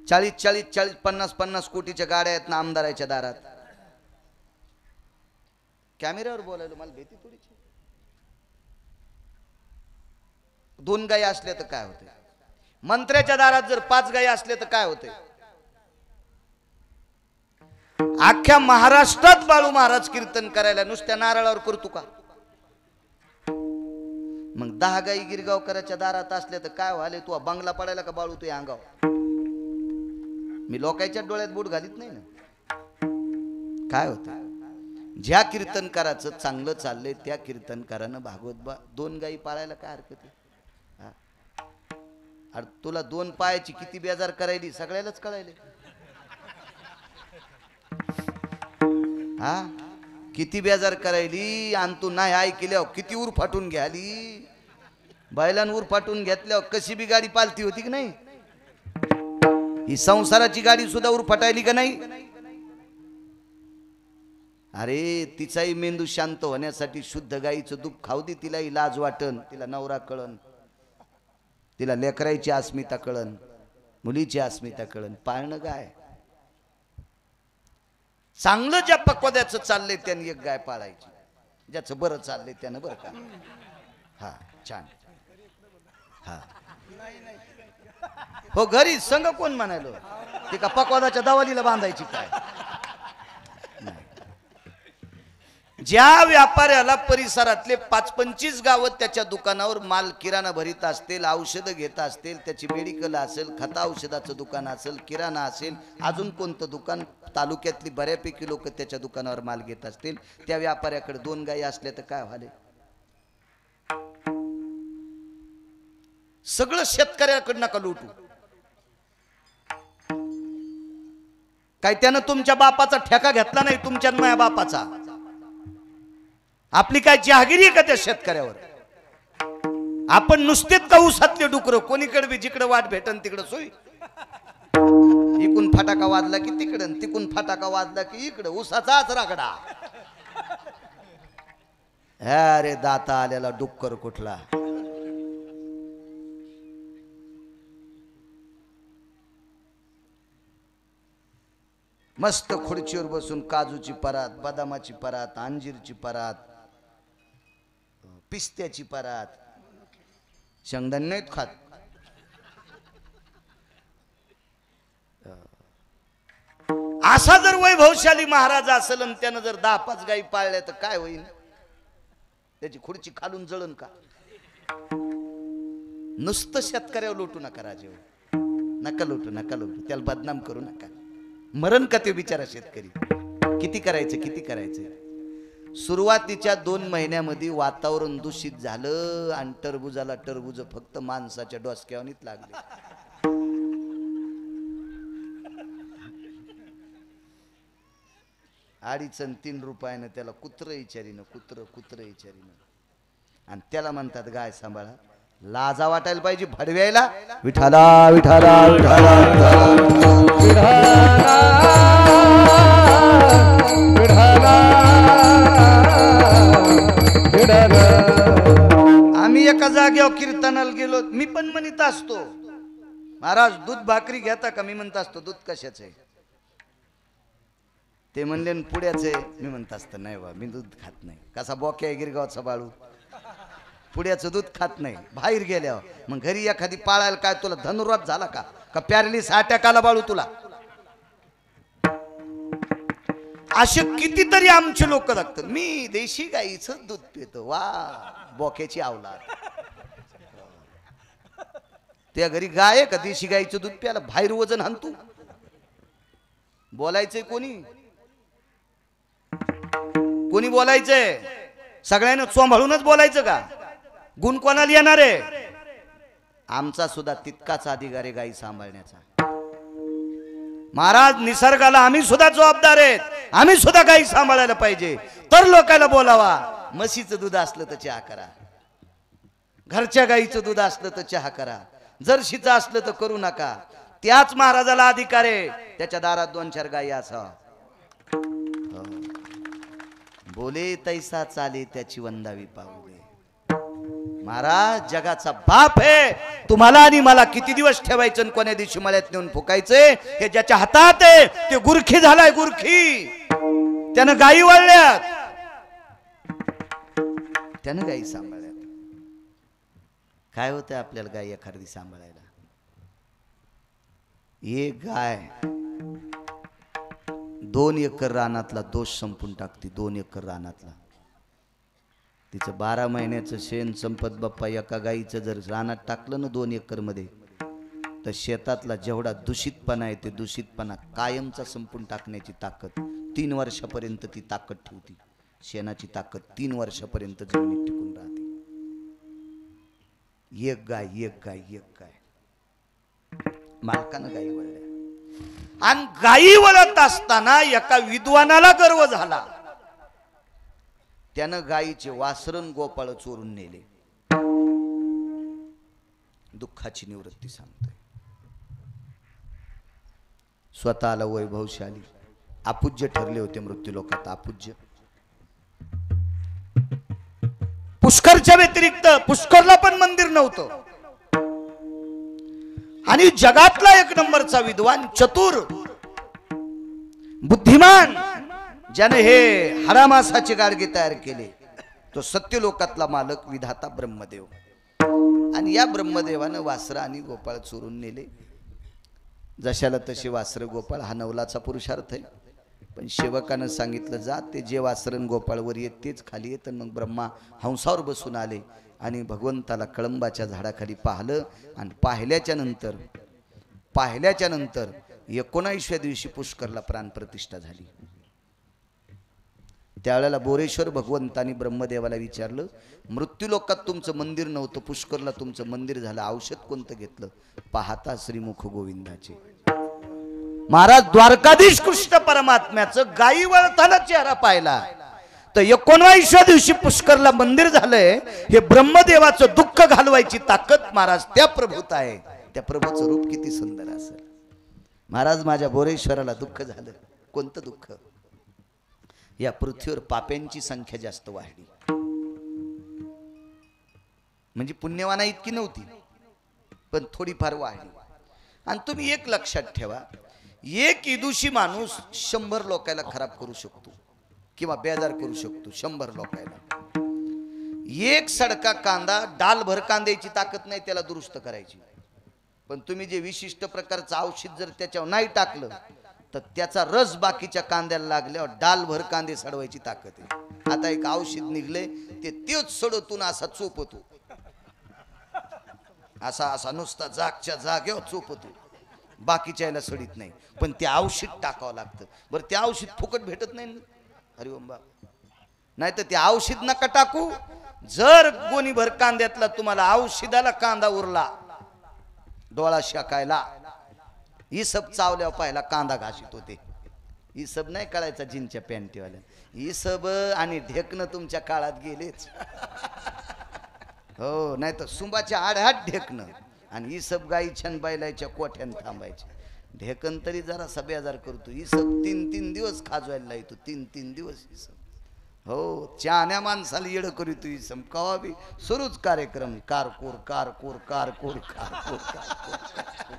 40-40, 50-50 कोटीच्या गाड्या आहेत ना आमदाराच्या दारात. कॅमेऱ्यावर बोलायला मला भीती थोडीची. 2 गायी असल्या तर काय होते? मंत्र्याच्या दारात जर 5 गायी असल्या तर काय होते? अख्ख्या महाराष्ट्रात बाळू महाराज कीर्तन करायला नुसत्या नारळावर करतो का? मग 10 गायी गिरगावकराच्या दारात असल्या तर काय व्हाले? तू बंगला पडायला का बाळू तू अंगाव? मी लोकांच्या डोळ्यात बोट घालीत नाही ना. काय होतं? ज्या कीर्तनकाराचं चांगलं चाललंय त्या कीर्तनकारानं भागवत 2 गायी पाळायला काय हरकत आहे? अरे तुला 2 पायाची किती बेजार करायली सगळ्यालाच कळायले. हा किती बेजार करायली आणि तू नाही ऐकल्यावर किती उर फाटून घ्याली. बैलान उर फाटून घेतल्यावर कशी बी गाडी पालती होती की नाही? ही संसाराची गाडी सुद्धा उर फाटायली का नाही? अरे तिचाही मेंदू शांत होण्यासाठी शुद्ध गाईचं दूध खाऊ दे. तिलाही लाज वाटन, तिला नवरा कळन, तिला लेकरायची अस्मिता कळन, मुलीची अस्मिता कळन. पाळणं गाय चांगलं ज्या पक्वाद्याचं चाललंय त्याने एक गाय पाळायची. ज्याचं बरं चाललंय त्यानं बरं का. हा छान. हा हो घरी संघ कोण म्हणायलो ते का पक्वादाच्या दवालीला बांधायची काय? ज्या व्यापाऱ्याला परिसरातले 5-25 गाव त्याच्या दुकानावर माल किराणा भरीत असतील, औषधं घेत असतील, त्याची मेडिकल असेल, खता औषधाचं दुकान असेल, किराणा असेल, अजून कोणतं दुकान, तालुक्यातली बऱ्यापैकी लोक त्याच्या दुकानावर माल घेत असतील, त्या व्यापाऱ्याकडे 2 गायी असल्या तर काय व्हाले? सगळं शेतकऱ्याकडे नका लुटू. काय त्यानं तुमच्या बापाचा ठेका घेतला नाही, तुमच्या माझ्या बापाचा. आपली काय जहागिरी आहे का त्या शेतकऱ्यावर? आपण नुसतेच का ऊसातले डुकर, कोणीकडे बी जिकडे वाट भेटन तिकडे सोय. इकून फटाका वाजला की तिकडं, तिकून फटाका वाजला की इकडं, ऊसाचाच रागडा. अरे दाता आलेला डुक्कर कुठला. मस्त खुर्चीवर बसून काजूची परात, बदामाची परात, अंजीरची परात, पिस्त्याची परात, शेंगदाणे नाहीत खात. असा जर वैभवशाली महाराज असेल आणि त्यानं जर 10-5 गायी पाळल्या तर काय होईल? त्याची खुर्ची खालून जळन का? नुसतं शेतकऱ्यावर लुटू नका राजे, नका लुटू, नका लुटू. त्याला बदनाम करू नका. मरण का ते बिचारा शेतकरी. किती करायचं. सुरुवातीच्या 2 महिन्यामध्ये वातावरण दूषित झालं आणि टरबूज फक्त माणसाच्या डोसक्यावनीच लागले. ₹2.5-3 त्याला कुत्र विचारीनं. आणि त्याला म्हणतात गाय सांभाळा. लाजा वाटायला पाहिजे भडव्यायला. विठाला विठाला विठाला आम्ही एका जागेवर कीर्तनाला गेलो. मी पण म्हणत असतो, महाराज दूध भाकरी घेता का? मी म्हणत असतो दूध कशाचं आहे? ते म्हणले पुड्याचं आहे. मी म्हणत असतो नाही बा, मी दूध खात नाही. कसा बोक्या आहे गिरगावचा बाळू, पुड्याचं दूध खात नाही. बाहेर गेल्यावर मग घरी एखादी पाळायला काय तुला धनुर्वात झाला का पॅरलीस अटॅक आला बाळू तुला? असे कितीतरी आमचे लोक लागतात. मी देशी गाईचं दूध पितो. वा, बोक्याची अवलाद. त्या घरी गाय आहे का देशी गाईचं दूध प्यायला? बाहेर वजन हाणतू. बोलायचंय कोणी बोलायचंय? सगळ्यांना चोंभाळूनच बोलायचं का? गुण कोणाला येणार आहे? आमचा सुद्धा तितकाच अधिकार आहे गाई सांभाळण्याचा. महाराज, निसर्गाला आम्ही सुद्धा जबाबदार आहेत. आम्ही सुद्धा गाई सांभाळायला पाहिजे. तर लोकांना बोलावा. म्हशीचं दूध असलं तर चहा करा, घरच्या गाईचं दूध असलं तर चहा करा, जर्शीचं असलं तर करू नका. त्याच महाराजाला अधिकार आहे त्याच्या दारात 2-4 गायी असावा. बोले तैसा चाले त्याची वंदावी पाऊले. महाराज जगाचा बाप आहे. तुम्हाला आणि मला किती दिवस ठेवायचं, कोण्या दिवशी मळ्यात नेऊन फुकायचंय हे ज्याच्या हातात आहे. ते गुरखी झालाय, गुरखी. त्यानं गायी वळल्यात, त्यानं गायी सांभाळल्यात. काय होतं आपल्याला गायी एखादी सांभाळायला? एक गाय 2 एकर रानातला दोष संपून टाकते. 2 एकर रानातला तिचं 12 महिन्याचं शेण संपत बाप्पा एका गाईचं जर रानात टाकलं ना 2 एकर मध्ये, तर शेतातला जेवढा दूषितपणा आहे ते दूषितपणा कायमचा संपून टाकण्याची ताकद 3 वर्षापर्यंत ती ताकद ठेवती. शेणाची ताकद 3 वर्षापर्यंत जमिनीत टिकून राहते. एक गाय मालकानं गाई वळल्या. आणि गाई वळत असताना एका विद्वानाला गर्व झाला. त्यानं गायीचे वासरण गोपाळ चोरून नेले. दुःखाची निवृत्ती सांगतोय. स्वतःला वैभवशाली, अपूज्य ठरले होते मृत्यू लोकात. अपूज्य. पुष्करच्या व्यतिरिक्त पुष्करला पण मंदिर नव्हतं. आणि जगातला 1 नंबरचा विद्वान, चतुर, बुद्धिमान, ज्याने हे हरामासाचे गाडगे तयार केले, तो सत्यलोकातला मालक विधाता ब्रह्मदेव. आणि या ब्रह्मदेवानं वासर आणि गोपाळ चोरून नेले. जशाला तसे वासर गोपाळ हा नवलाचा पुरुषार्थ आहे. पण सेवकानं सांगितलं जा, ते जे वासरण गोपाळवर येत तेच खाली येत. मग ब्रह्मा हंसावर बसून आले आणि भगवंताला कळंबाच्या झाडाखाली पाहिलं. आणि पाहिल्याच्या नंतर 19व्या दिवशी पुष्करला प्राणप्रतिष्ठा झाली. त्यावेळेला बोरेश्वर भगवंतानी ब्रह्मदेवाला विचारलं, मृत्यूलोकात तुमचं मंदिर नव्हतं, पुष्करला तुमचं मंदिर झालं, औषध कोणतं घेतलं? पाहता श्रीमुख गोविंदाचे. महाराज द्वारकाधीश कृष्ण परमात्म्याचं गायी वळताना चेहरा पाहिला. तर 19व्या दिवशी पुष्करला मंदिर झालंय. हे ब्रह्मदेवाचं दुःख घालवायची ताकद महाराज त्या प्रभूत आहे. त्या प्रभूचं रूप किती सुंदर असेल. महाराज माझ्या बोरेश्वराला दुःख झालं. कोणतं दुःख? या पृथ्वीवर पाप्यांची संख्या जास्त वाढली. म्हणजे पुण्यवाना इतकी नव्हती, पण थोडीफार वाढली. आणि तुम्ही एक लक्षात ठेवा, एक इदुशी माणूस 100 लोकांना खराब करू शकतो किंवा बेजार करू शकतो. 100 लोकांना. एक सडका कांदा, डालभर कांद्याची ताकद नाही त्याला दुरुस्त करायची. पण तुम्ही जे विशिष्ट प्रकारचं औषध जर त्याच्यावर नाही टाकलं तर त्याचा रस बाकीच्या कांद्याला लागल्यावर डालभर कांदे सडवायची ताकद आहे. आता एक औषध निघले, ते तेच सडतून असा चोपतो, असा नुसता जागच्या जागेवर चोपतो, बाकीच्या याला सडीत नाही. पण ते औषध टाकावं लागतं. बरं ते औषध फुकट भेटत नाही ना. अरे ओंबा, नाही तर ते औषध नका टाकू. जर गोणीभर कांद्यातला तुम्हाला औषधाला कांदा उरला डोळा शाकायला, इसब चावल्यावर पाहिला कांदा घाशीत होते. इसब नाही कळायचा जीनच्या पॅन्टीवाल्या. इसब आणि ढेकणं तुमच्या काळात गेलेच. हो, नाही तर सुंबाच्या आडहात ढेकणं आणि इसब गाईच्या बैलाच्या कोठ्यान थांबायचे. ढेकण तरी जरा बेजार करतो. इसब 3-3 दिवस खाजवायला येतो. 3-3 दिवस इसब. हो, चाहण्या माणसाला येडं करीतो इसब. कवा बी सुरूच कार्यक्रम, कारकोर कारकोर कारकोर कारकोर कारकोर.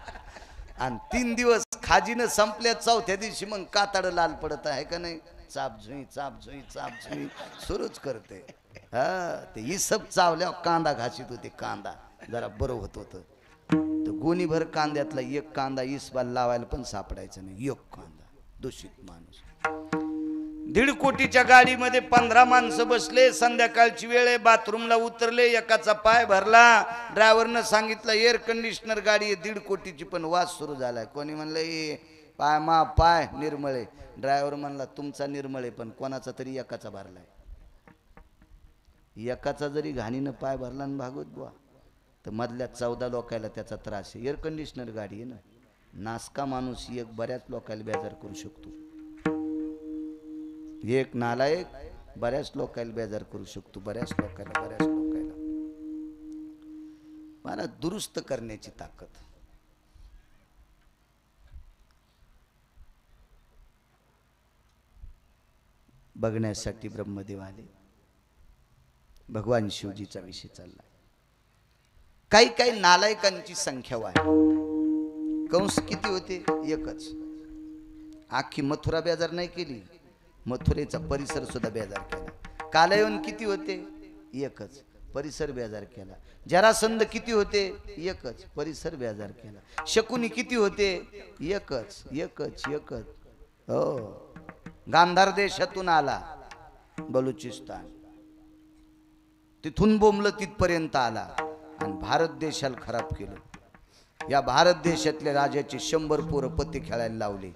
आणि 3 दिवस खाजीनं संपल्या, 4थ्या दिवशी मग कातड लाल पडत आहे का नाही. चापझुई चापझुई चापझुई सुरूच करते. हा, ते इसब चावल्यावर कांदा घासीत होते. कांदा जरा बरं होत होतं. तर गोणीभर कांद्यातला एक कांदा इसबाला लावायला पण सापडायचा नाही. एक कांदा. दूषित माणूस. 1.5 कोटीच्या गाडीमध्ये 15 माणसं बसले. संध्याकाळची वेळ आहे, बाथरूमला उतरले. एकाचा पाय भरला. ड्रायव्हरनं सांगितलं एअर कंडिशनर गाडी आहे 1.5 कोटीची, पण वास सुरू झालाय. कोणी म्हणलं ए पाय निर्मळे. ड्रायव्हर म्हणला तुमचा निर्मळे, पण कोणाचा तरी एकाचा भरलाय. एकाचा जरी घाणीनं पाय भरला आणि भागवत बुवा, तर मधल्या 14 लोकायला त्याचा त्रास आहे. एअर कंडिशनर गाडी आहे ना. नासका माणूस एक बऱ्याच लोकायला बेजार करू शकतो. एक नालायक बऱ्याच लोकांना बेजार करू शकतो. बऱ्याच लोकांना मला दुरुस्त करण्याची ताकद. बघण्यासाठी ब्रह्मदेव आले. भगवान शिवजीचा विषय चालला. काही नालायकांची संख्या वाढली. कंस किती होते? एकच. आखी मथुरा बेजार नाही केली, मथुरेचा परिसर सुद्धा बेजार केला. कालयवन किती होते? एकच. परिसर बेजार केला. जरासंध किती होते? एकच. परिसर बेजार केला. शकुनी किती होते? एकच. हो, गांधार देशातून आला बलुचिस्तान, तिथून बोंबलं तिथपर्यंत आला आणि भारत देशाला खराब केलं. या भारत देशातल्या राजाचे 100 पोरं पत्ते खेळायला लावले.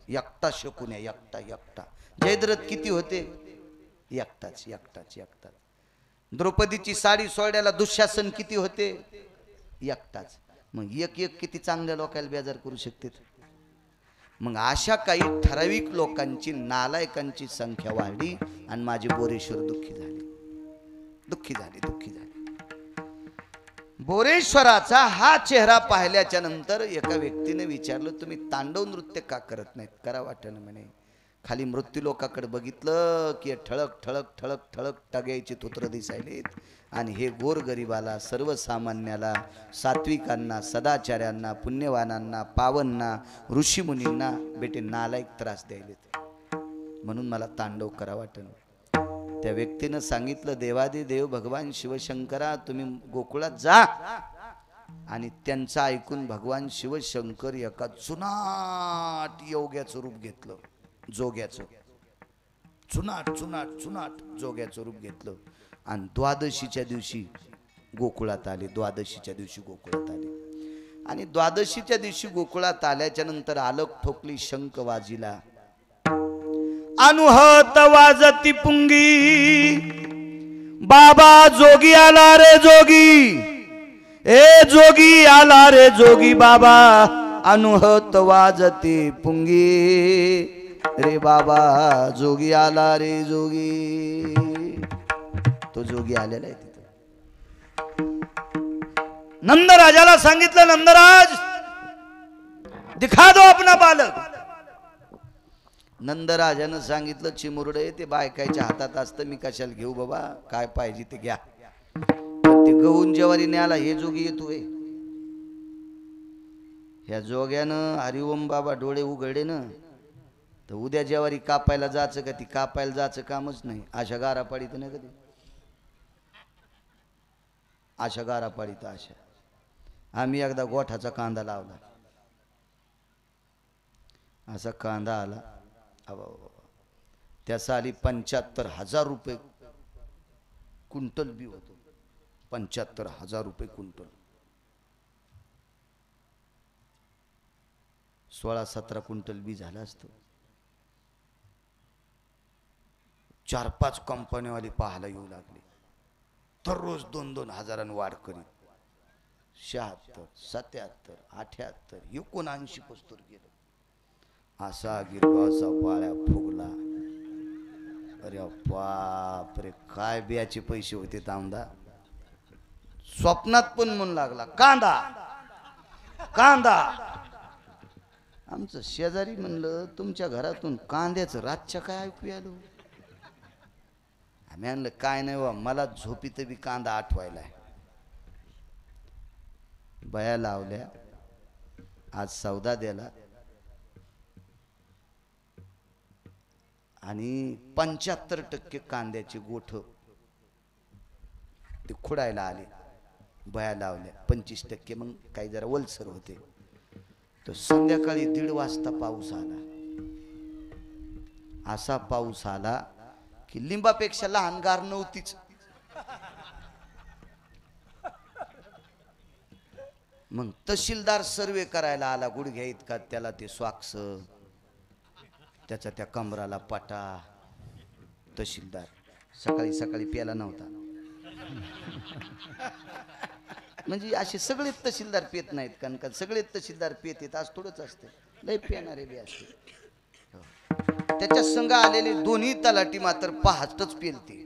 एकटा शकुन्या, एकटा. जयद्रथ किती होते? एकटाच. द्रौपदीची साडी सोड्याला दुःशासन किती होते? एकटाच. मग एक किती चांगल्या लोकांना बेजार करू शकते. मग अशा काही ठराविक लोकांची, नालायकांची संख्या वाढली आणि माझे बोरेश्वर दुःखी झाले. बोरेश्वराचा हा चेहरा पाहिल्याच्या नंतर एका व्यक्तीने विचारलं, तुम्ही तांडव नृत्य का करत नाहीत? करा वाटणं म्हणे. खाली मृत्यू लोकाकडे बघितलं की ठळक ठळक ठळक ठळक टग्याची तुत्र दिसायलेत. आणि हे गोरगरिबाला, सर्वसामान्याला, सात्विकांना, सदाचार्यांना, पुण्यवानांना, पावनना, ऋषीमुनींना बेटे नालायक त्रास द्यायलेत. म्हणून मला तांडव करा वाटणं. त्या व्यक्तीनं सांगितलं, देवादी देव भगवान शिवशंकरा, तुम्ही गोकुळात जा. आणि त्यांचं ऐकून भगवान शिवशंकर एका जुनाट योग्याचं रूप घेतलं. जोग्याचं चुनाट चुनाट चुनाट जोग्याचं रूप घेतलं आणि द्वादशीच्या दिवशी गोकुळात आले. द्वादशीच्या दिवशी गोकुळात आले आणि द्वादशीच्या दिवशी गोकुळात आल्याच्या नंतर आलक ठोकली, शंख वाजिला, अनुहत वाजती पुंगी, बाबा जोगी आला रे जोगी, ए जोगी आला रे जोगी बाबा, अनुहत वाजती पुंगी, रे बाबा जोगी आला रे जोगी. तो जोगी आलेला आहे तिथं. नंदराजाला सांगितलं, नंदराज दिखा दो अपना बालक. नंदराजानं सांगितलं, चिमुरडे ते बायकाच्या हातात असतं, मी कशाला घेऊ बाबा, काय पाहिजे ते घ्या. पण ते गहून ज्वारी न्याला हे जोगी येतोय. ह्या जोग्यानं हरिओम बाबा डोळे उघडे ना, तर उद्या ज्वारी कापायला जायचं का, ती कापायला जायचं कामच नाही. अशा गारा पाडीत नाही कधी, अशा गारा पाडीत अशा. आम्ही एकदा गोठाचा कांदा लावला, असा कांदा आला, त्याचा आली 75,000 रुपये क्विंटल बी होतो. 75,000 रुपये क्विंटल. 16-17 क्विंटल बी झाला असतो. 4-5 कंपन्यावाले पाहायला येऊ लागले. दररोज 2-2 हजारांनी वाढ करीत. 76, 77, 78, 79 पुस्तूर गेलं. असा गिरगावचा पाळ्या फुगला. अरे बाप रे, काय बियाचे पैसे होते तांबडा. स्वप्नात पण म्हणू लागला, कांदा कांदा. आमचं शेजारी म्हणलं, तुमच्या घरातून कांद्याचं रातच्या काय ऐकू आलो. आम्ही म्हणलं, काय नाही वा, मला झोपीत बी कांदा आठवायलाय. बया लावल्या, आज सौदा द्याला आणि 75% कांद्याचे गोठ ते खुडायला आले. बया लावल्या 25%, मग काही जरा वलसर होते. तर संध्याकाळी 1:30 वाजता पाऊस आला. असा पाऊस आला की लिंबापेक्षा लहान गार नव्हतीच. मग तहसीलदार सर्वे करायला आला, गुडघ्या इतका त्याला ते स्वाक्स, त्याचा त्या कमराला पटा. तहसीलदार सकाळी सकाळी प्याला नव्हता. म्हणजे असे सगळे तहसीलदार पेत नाहीत, कारण का सगळे तहसीलदार पेत आज थोडंच असते, लय पेणारे बी असते. त्याच्या संघ आलेले दोन्ही तलाठी मात्र पहाटच पेलते.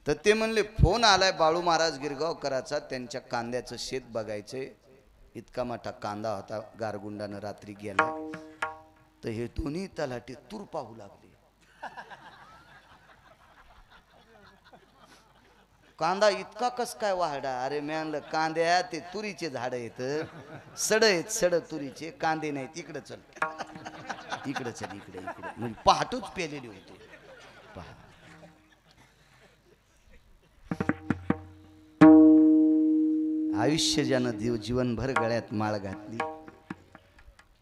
तर ते म्हणले, फोन आलाय बाळू महाराज गिरगावकराचा, त्यांच्या कांद्याचं शेत बघायचंय. इतका मोठा कांदा होता, गारगुंडानं रात्री गेला. तर हे दोन्ही तलाठी तूर पाहू लागले. कांदा इतका कस काय वाढा. अरे म्हणलं, कांद्या ते तुरीचे झाड आहेत, सड आहेत, सड तुरीचे, कांदे नाहीत. इकडे चल, इकडे चल, इकडे इकडे. म्हणजे पहाटच पेलेले होते. पहा, आयुष्य ज्यानं जीवनभर गळ्यात माळ घातली,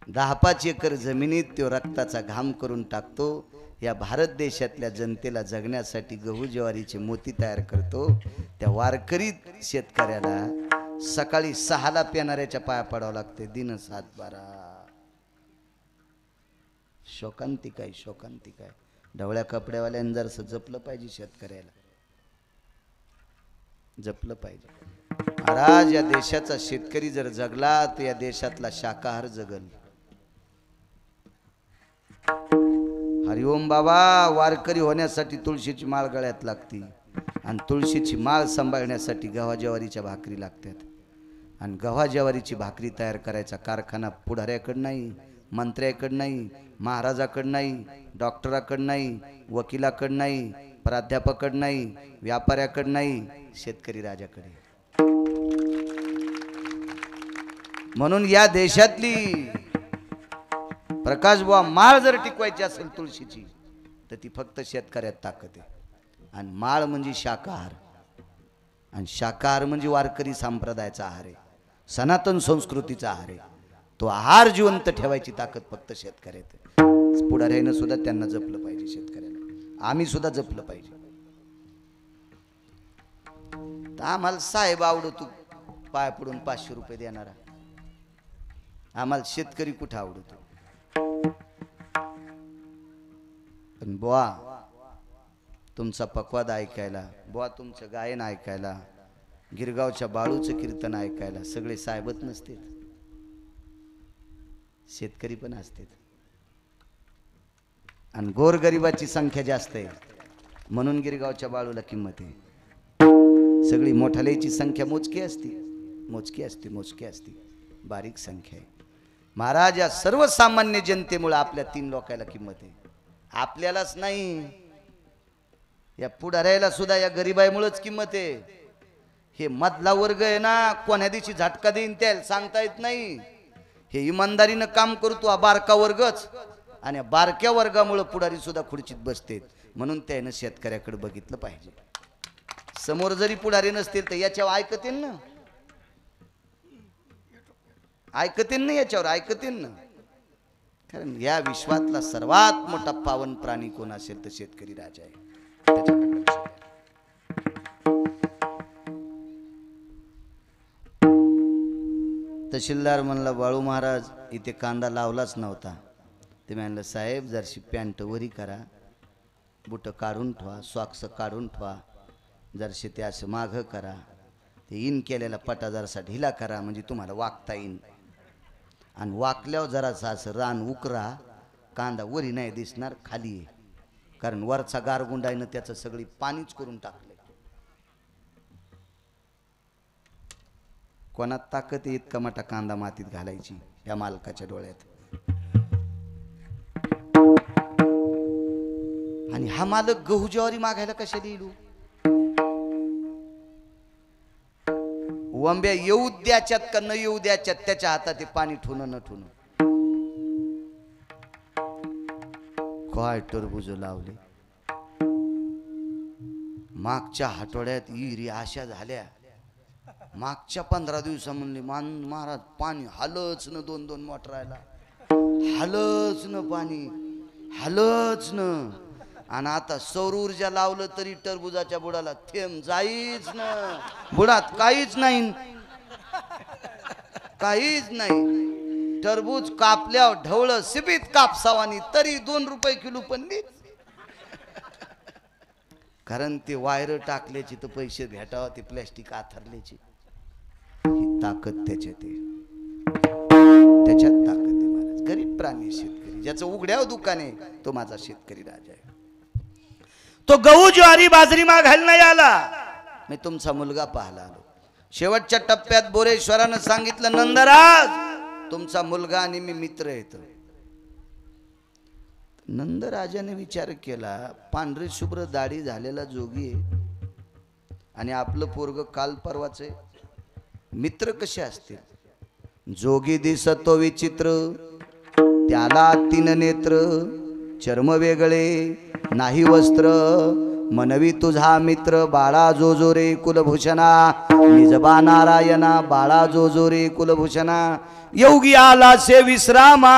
10-5 एकर जमिनीत तो रक्ताचा घाम करून टाकतो. या भारत देशातल्या जनतेला जगण्यासाठी गहू ज्वारीचे मोती तयार करतो. त्या वारकरी शेतकऱ्याला सकाळी 6ला पेणाऱ्याच्या पाया पडावं लागते. दिन 7-12. शोकांतिक आहे, शोकांतिक आहे. ढवळ्या कपड्यावाल्यानं जरासं जपलं पाहिजे, शेतकऱ्याला जपलं पाहिजे. महाराज, या देशाचा शेतकरी जर जगला तर या देशातला शाकाहार जगल. हरिओम बाबा, वारकरी होण्यासाठी तुळशीची माळ गळ्यात लागती आणि तुळशीची माळ सांभाळण्यासाठी गव्हा ज्वारीच्या भाकरी लागतात. आणि गव्हा ज्वारीची भाकरी तयार करायचा कारखाना पुढाऱ्याकडे नाही, मंत्र्याकडे नाही, महाराजाकडे नाही, डॉक्टराकडे नाही, वकिलाकडे नाही, प्राध्यापकाकडे नाही, व्यापाऱ्याकडे नाही, शेतकरी राजाकडे. म्हणून या देशातली प्रकाश बुवा माळ जर टिकवायची असेल तुळशीची, तर ती फक्त शेतकऱ्यात ताकद आहे. आणि माळ म्हणजे शाकाहार, आणि शाकाहार म्हणजे वारकरी संप्रदायाचा आहार आहे, सनातन संस्कृतीचा आहार आहे. तो आहार जिवंत ठेवायची ताकद फक्त शेतकऱ्यात. पुढाऱ्यानं सुद्धा त्यांना जपलं पाहिजे, शेतकऱ्याला आम्ही सुद्धा जपलं पाहिजे. तर आम्हाला साहेब आवडतो पाय पडून 500 रुपये देणारा, आम्हाला शेतकरी कुठं आवडतो. पण बुवा तुमचा पक्वाद ऐकायला, बुवा तुमचं गायन ऐकायला, गिरगावच्या बाळूचं कीर्तन ऐकायला सगळे साहेबच नसते, शेतकरी पण असते. आणि गोरगरिबाची संख्या जास्त आहे म्हणून गिरगावच्या बाळूला किंमत आहे. सगळी मोठाल्याची संख्या मोजकी असते, मोजकी असते, मोजकी असते, बारीक संख्या आहे. महाराज या सर्वसामान्य जनतेमुळे आपल्या 3 लोकांना किंमत आहे, आपल्यालाच नाही, या पुढाऱ्याला सुद्धा या गरिबाईमुळेच किंमत आहे. हे मधला वर्ग आहे ना, कोण्या दिवशी झटका देईन त्याला सांगता येत नाही. हे इमानदारीनं काम करतो हा बारका वर्गच, आणि या बारक्या वर्गामुळे पुढारी सुद्धा खुर्चीत बसते. म्हणून त्यानं शेतकऱ्याकडे बघितलं पाहिजे. समोर जरी पुढारी नसतील तर याच्यावर ऐकतील ना, ऐकतील ना, याच्यावर ऐकतील ना. कारण या विश्वातला सर्वात मोठा पावन प्राणी कोण असेल तर शेतकरी राजा आहे. तहसीलदार म्हणला बाळू महाराज इथे कांदा लावलाच नव्हता. ते म्हणलं साहेब जरशी पॅन्ट वरी करा, बुट काढून ठेवा, सॉक्स काढून ठेवा, जरशी ते असं मागं करा, ते इन केलेला पटा जरासा ढिला करा म्हणजे तुम्हाला वाकता येईन. आणि वाकल्यावर जरासा असं रान उकरा, कांदा वरी नाही दिसणार खाली आहे. कारण वरचा गारगुंडाईनं त्याचं सगळी पाणीच करून टाकलं. कोणात ताकद आहे इतका मोठा कांदा मातीत घालायची या मालकाच्या डोळ्यात. आणि हा मालक गहू ज्वारी मागायला कशाला येऊ? वंब्या येऊ द्याच्यात का न येऊ द्याच्यात, त्याच्या हातात ते पाणी ठेवणं न ठेवणं. काय टरबूज लावले मागच्या आठवड्यात, इरी अशा झाल्या. मागच्या 15 दिवसा म्हणले महाराज पाणी हालच न, 2-2 मोटरायला हालच न, पाणी हालच न. आणि आता सौर ऊर्जा लावलं तरी टरबुजाच्या बुडाला थेंब जाईच न, बुडात काहीच नाही, काहीच नाही. टरबूज कापल्यावर ढवळं सिबीत कापसावानी तरी 2 रुपये किलो पडली. कारण ते वायर टाकल्याची तर पैसे भेटावं, ते प्लॅस्टिक आथरल्याची. ही ताकद त्याच्यात आहे, त्याच्यात ताकद आहे महाराज. गरीब प्राणी शेतकरी, ज्याचं उघड्यावर दुकान आहे तो माझा शेतकरी राजा आहे. तो गहू ज्वारी बाजरी मागायला नाही आला, मी तुमचा मुलगा पाहायला आलो. शेवटच्या टप्प्यात बोरेश्वरानं सांगितलं नंदराज तुमचा मुलगा आणि मी मित्र येतो. नंदराजाने विचार केला, पांढरी शुभ्र दाढी झालेला जोगी आहे आणि आपलं पोरग काल परवाच आहे, मित्र कसे असतील? जोगी दिसतो विचित्र, त्याला 3 नेत्र, चर्म वेगळे नाही वस्त्र, मनवी तुझा मित्र बाळा जो जो रे कुलभूषणा, निजबा नारायणा बाळा जो जो रे कुलभूषणा, योगी आला से विश्रामा,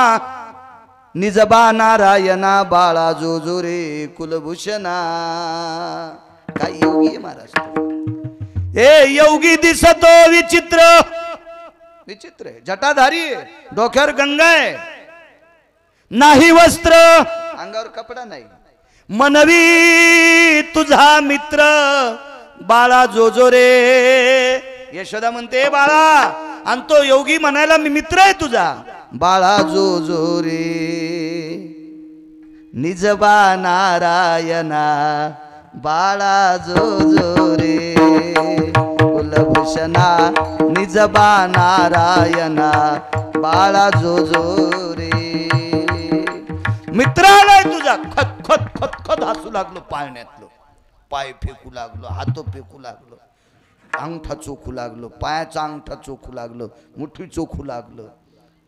निजबा नारायणा बाळा जो जो रे कुलभूषणा. काय योगी आहे महाराज? ए योगी दिसतो विचित्र, विचित्र आहे, जटाधारी आहे, डोक्यावर गंगा आहे, नाही वस्त्र, अंगावर कपडा नाही, मनवी तुझा मित्र बाळा जो जो रे. यशोदा म्हणते बाळा, आणि तो योगी म्हणायला मी मित्र आहे तुझा, बाळा जो जो रे निजबा नारायणा बाळा जो जो रे कुलभूषणा, निजबा नारायणा बाळा जो जो रे. मित्राला तुझा खत खत खत खत हसू लागलो, पाळण्यातलं पाय फेकू लागलो, हात फेकू लागलो, अंगठा चोखू लागलो, पायाचा अंगठा चोखू लागलो, मुठी चोखू लागलो.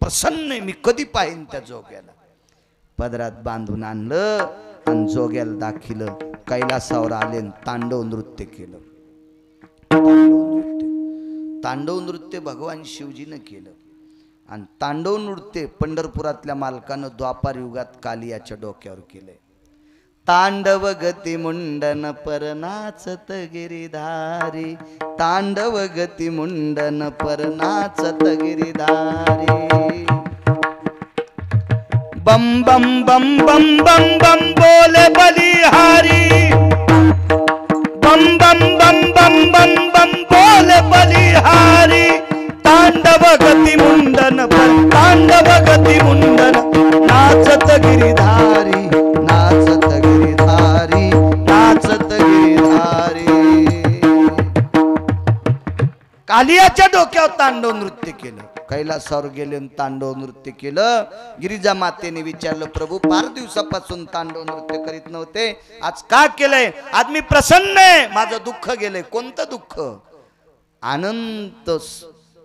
प्रसन्न आहे, मी कधी पाहिन त्या जोग्याला. पदरात बांधून आणलं आणि जोग्याला दाखिलं. कैलासावर आले, तांडव नृत्य केलं. तांडव नृत्य भगवान शिवजीनं केलं. आणि तांडव नृत्य पंढरपुरातल्या मालकानं द्वापार युगात कालियाच्या डोक्यावर केलंय. तांडव गती मुंडन पर नाचत गिरिधारी, तांडव गती मुंडन पर नाचत गिरिधारी. बम बम बम बम बम बम बोले बलिहारी, बम बम बम बम बम बम बोले बलिहारी. तांडव गती मुंडन पर तांडव गती मुंडन नाचत गिरिधारी, नाचत गिरिधारी, नाचत गिरिधारी. कालियाच्या डोक्यावर तांडव नृत्य केलं. कैलासावर गेले तांडव नृत्य केलं. गिरिजा मातेने विचारलं, प्रभू फार दिवसापासून तांडव नृत्य करीत नव्हते, आज का केलंय? आज मी प्रसन्न आहे, माझं दुःख गेलंय. कोणतं दुःख? अनंत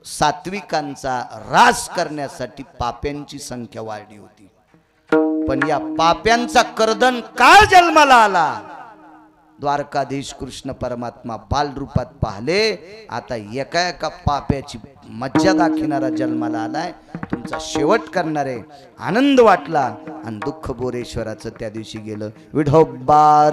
सात्विकांचा रास करण्यासाठी पाप्यांची संख्या वाढली होती, पण या पाप्यांचा कर्दन काळ जन्माला आला. द्वारकाधीश कृष्ण परमात्मा बाल रूपात पाहिले. आता एका एका पाप्याची मज्जा दाखविणारा जन्माला आलाय, तुमचा शेवट करणारे. आनंद वाटला आणि दुःख बोरेश्वराचं त्या दिवशी गेलं. विठोबा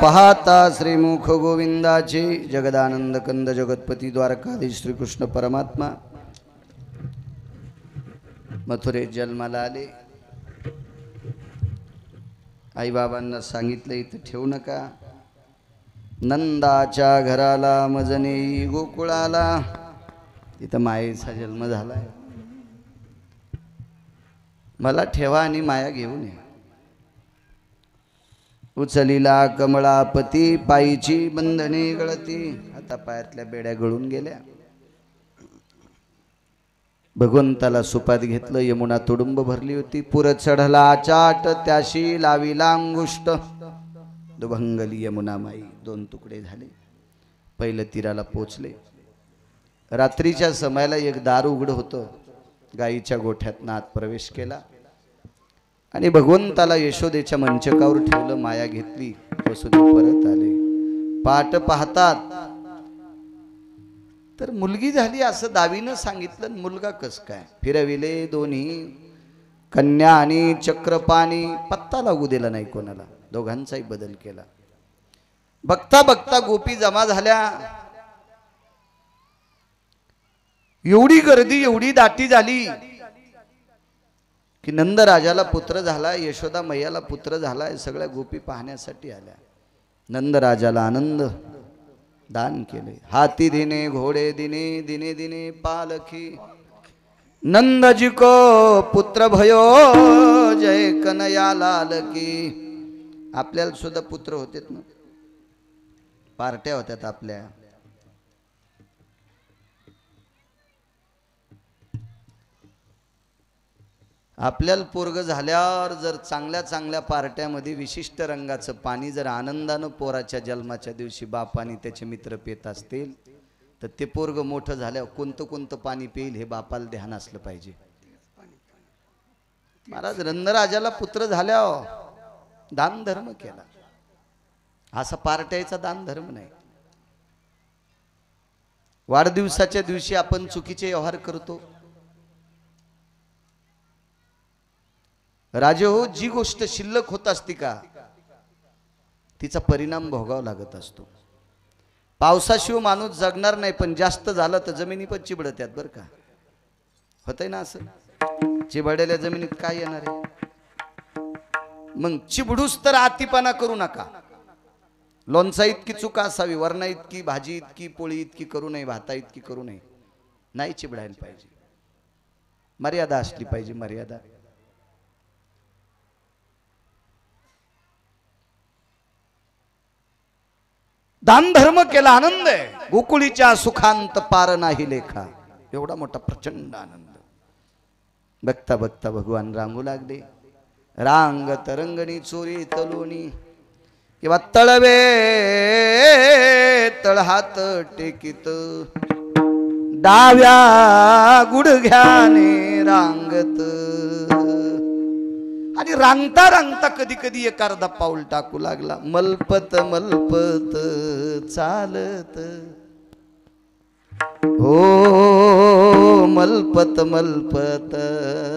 पाहता श्रीमुख गोविंदाचे. जगदानंद कंद जगतपती द्वारकाधीश श्रीकृष्ण परमात्मा मथुरेत जन्माला आले. आई बाबांना सांगितलं इथं ठेवू नका. नंदाच्या घराला मजने गोकुळाला, तिथं मायेचा जन्म झालाय. मला ठेवा आणि माया घेऊन या. उचलीला कमळापती, पायीची बंधने गळती. आता पायातल्या बेड्या गळून गेल्या. भगवंताला सुपात घेतलं. यमुना तुडुंब भरली होती. पुर चढला चाट, त्याशी लाविला अंगुष्ट. दुभंगली यमुना माई. दोन तुकडे झाले. पहिलं तीराला पोचले. रात्रीच्या समयाला एक दार उघड होतं. गाईच्या गोठ्यात आत प्रवेश केला आणि भगवंताला यशोदेच्या मंचकावर ठेवलं. माया घेतली. वसुदेव परत आले. पाट पाहतात तर मुलगी झाली असं दावीनं सांगितलं. मुलगा कस काय? फिरविले दोन्ही कन्या आणि चक्रपाणी. पत्ता लागू दिला नाही कोणाला. दोघांचाही बदल केला. बघता बघता गोपी जमा झाल्या. एवढी गर्दी, एवढी दाटी झाली की नंद राजाला पुत्र झाला, यशोदा मैयाला पुत्र झाला. हे सगळ्या गोपी पाहण्यासाठी आल्या. नंद राजाला आनंद दान केले. हाती दिने घोडे दिने, दिने दिने पालखी. नंदजी को पुत्र भयो, जय कनया लाल की. आपल्याला सुद्धा पुत्र होतेत ना, पार्ट्या होत्यात आपल्या. आपल्याला पोरग झाल्यावर जर चांगल्या चांगल्या पार्ट्यामध्ये विशिष्ट रंगाचं पाणी जर आनंदानं पोराच्या जन्माच्या दिवशी बापाने त्याचे मित्र पित असतील तर ते पोरग मोठं झाल्यावर कोणतं कोणतं पाणी पिईल हे बापाला ध्यान असलं पाहिजे. महाराज नंदराजाला पुत्र झाल्यावर दान धर्म केला. असा पार्ट्याचा दान धर्म नाही. वाढदिवसाच्या दिवशी आपण चुकीचे व्यवहार करतो. राजे हो, जी गोष्ट शिल्लक होत असती का तिचा परिणाम भोगावा लागत असतो. पावसाशिवाय माणूस जगणार नाही, पण जास्त झालं तर जमिनी पण चिबडत्यात बरं का. होतंय ना असं. चिबडलेल्या जमिनीत काय येणार आहे? मग चिबडूस तर आतीपणा करू नका. लोणचा इतकी चुका असावी, वरणा इतकी, भाजी इतकी, पोळी इतकी करू नये, भाता इतकी करू नये. नाही चिबडायला पाहिजे. मर्यादा असली पाहिजे. मर्यादा. दान धर्म केला. आनंद आहे. गोकुळीच्या सुखांत पार नाही लेखा. एवढा मोठा प्रचंड आनंद. बघता बघता भगवान रांगू लागले. रांग तरंगणी चोरी तलोनी किंवा तळवे तळहात टेकित. डाव्या गुडघ्याने रांगत, आणि रांगता रांगता कधी कधी एक अर्धा पाऊल टाकू लागला. मलपत मलपत चालत, हो मलपत मलपत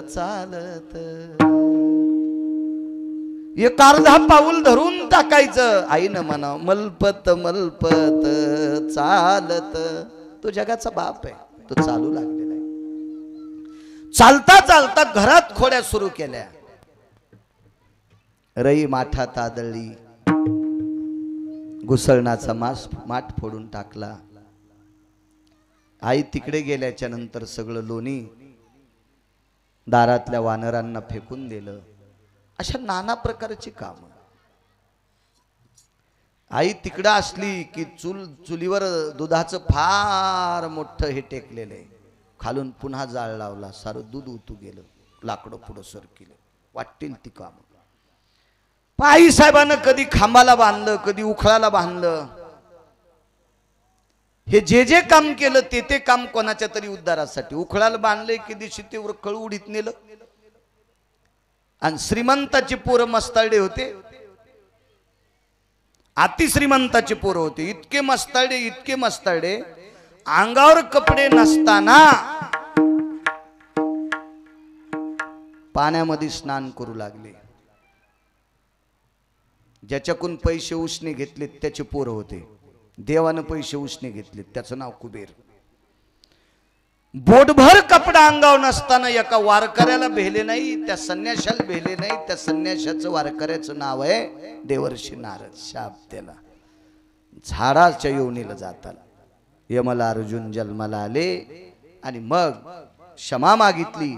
चालत. एक अर्धा पाऊल धरून टाकायचं. आईनं म्हणावं मलपत मलपत चालत. तो जगाचा बाप आहे, तो चालू लागलेला आहे. चालता चालता घरात खोड्या सुरू केल्या. रई माठात आदळली, घुसळणाचा माठ फोडून टाकला. आई तिकडे गेल्याच्या नंतर सगळं लोणी दारातल्या वानरांना फेकून दिलं. अशा नाना प्रकारची काम. आई तिकडं असली की चुलीवर दुधाचं फार मोठं हे टेकलेलं आहे. खालून पुन्हा जाळ लावला, सारं दूध उतू गेलं, लाकडं पुढं सरकिलं. वाटतील ती काम. आई साहेबांना कधी खांबाला बांधलं, कधी उखळाला बांधलं. हे जे काम केलं ते काम कोणाच्या तरी उद्धारासाठी. उखळाला बांधले की दिवशी ते कळ उडीत नेलं. आणि श्रीमंताची पोरं मस्ताळडे होते, अति श्रीमंताची पोरं होते. इतके मस्ताळडे, अंगावर कपडे नसताना पाण्यामध्ये स्नान करू लागले. ज्याच्याकडून पैसे उसने घेतले त्याचे पोरं होते. देवानं पैसे उसने घेतले, त्याचं नाव कुबेर. बोटभर कपडा अंगावर नसताना एका वारकऱ्याला भेले नाही, त्या संन्याशाला भेले नाही. त्या संन्याशाचं वारकऱ्याचं नाव आहे देवर्षी नारद. शाप त्याला. झाडाच्या योनीला जातात. यमला अर्जुन जन्माला आले आणि मग क्षमा मागितली.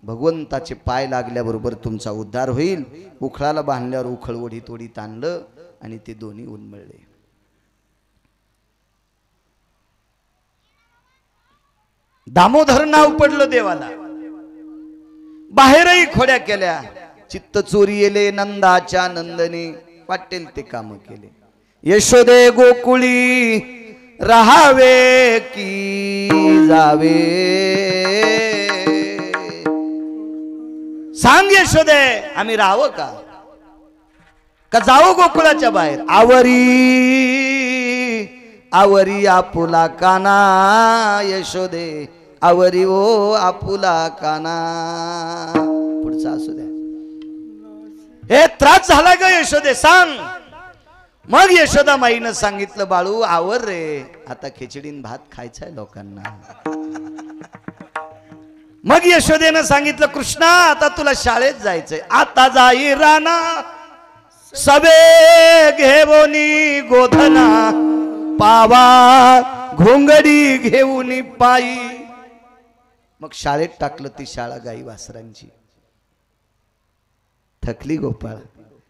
भगवंताचे पाय लागल्याबरोबर तुमचा उद्धार होईल. उखळाला बांधल्यावर उखळ ओढीत ओढीत आणलं आणि ते दोन्ही उन्मळले. दामोदर नाव पडलं देवाला. बाहेरही खोड्या केल्या. चित्त चोरी येले नंदाच्या नंदने, वाटेल ते काम केले. यशोदे गोकुळी राहावे की जावे, सांग यशोदे आम्ही राहावं का जावं गोकुळाच्या बाहेर. आवरी आपुला काना, यशोदे आवरी ओ आपुला काना. पुढचा असू द्या. हे त्रास झाला का यशोदे सांग. मग यशोदा माईनं सांगितलं बाळू आवर रे, आता खिचडीन भात खायचा आहे लोकांना. मग यशोदेनं सांगितलं कृष्णा आता तुला शाळेत जायचंय. आता जाई राणा सबे घेवोनी गोधना, पावा घोंगडी घेऊन पायी. मग शाळेत टाकलं. ती शाळा गाई वासरांची. थकली गोपाळ,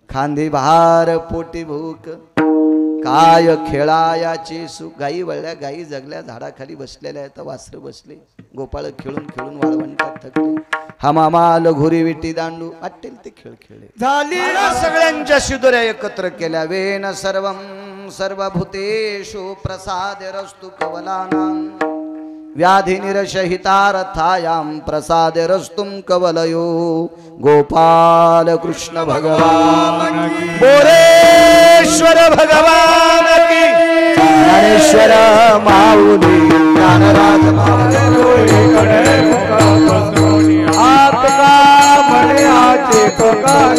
खांदे भार पोटी भूक, काय खेळायाचे सुख. गाई वळल्या, गाई जगल्या, झाडाखाली बसलेल्या आहेत. वासर बसले. गोपाळ खेळून खेळून वाळवंटात थकले. हमामाल घोरी विटी दांडू, वाटेल ते खेळ खेळले. झालेल्या सगळ्यांच्या शिदोऱ्या एकत्र केल्या. वेन सर्वं सर्वभूतेषु प्रसादरस्तु कवलानां, व्याधी निरशहितार्थायां प्रसादरस्तुं कवलयो. गोपाल कृष्ण भगवान बोरेश्वर भगवान की, ज्ञानेश्वर माऊली ज्ञानराज आपका म्हणे आचे पुकार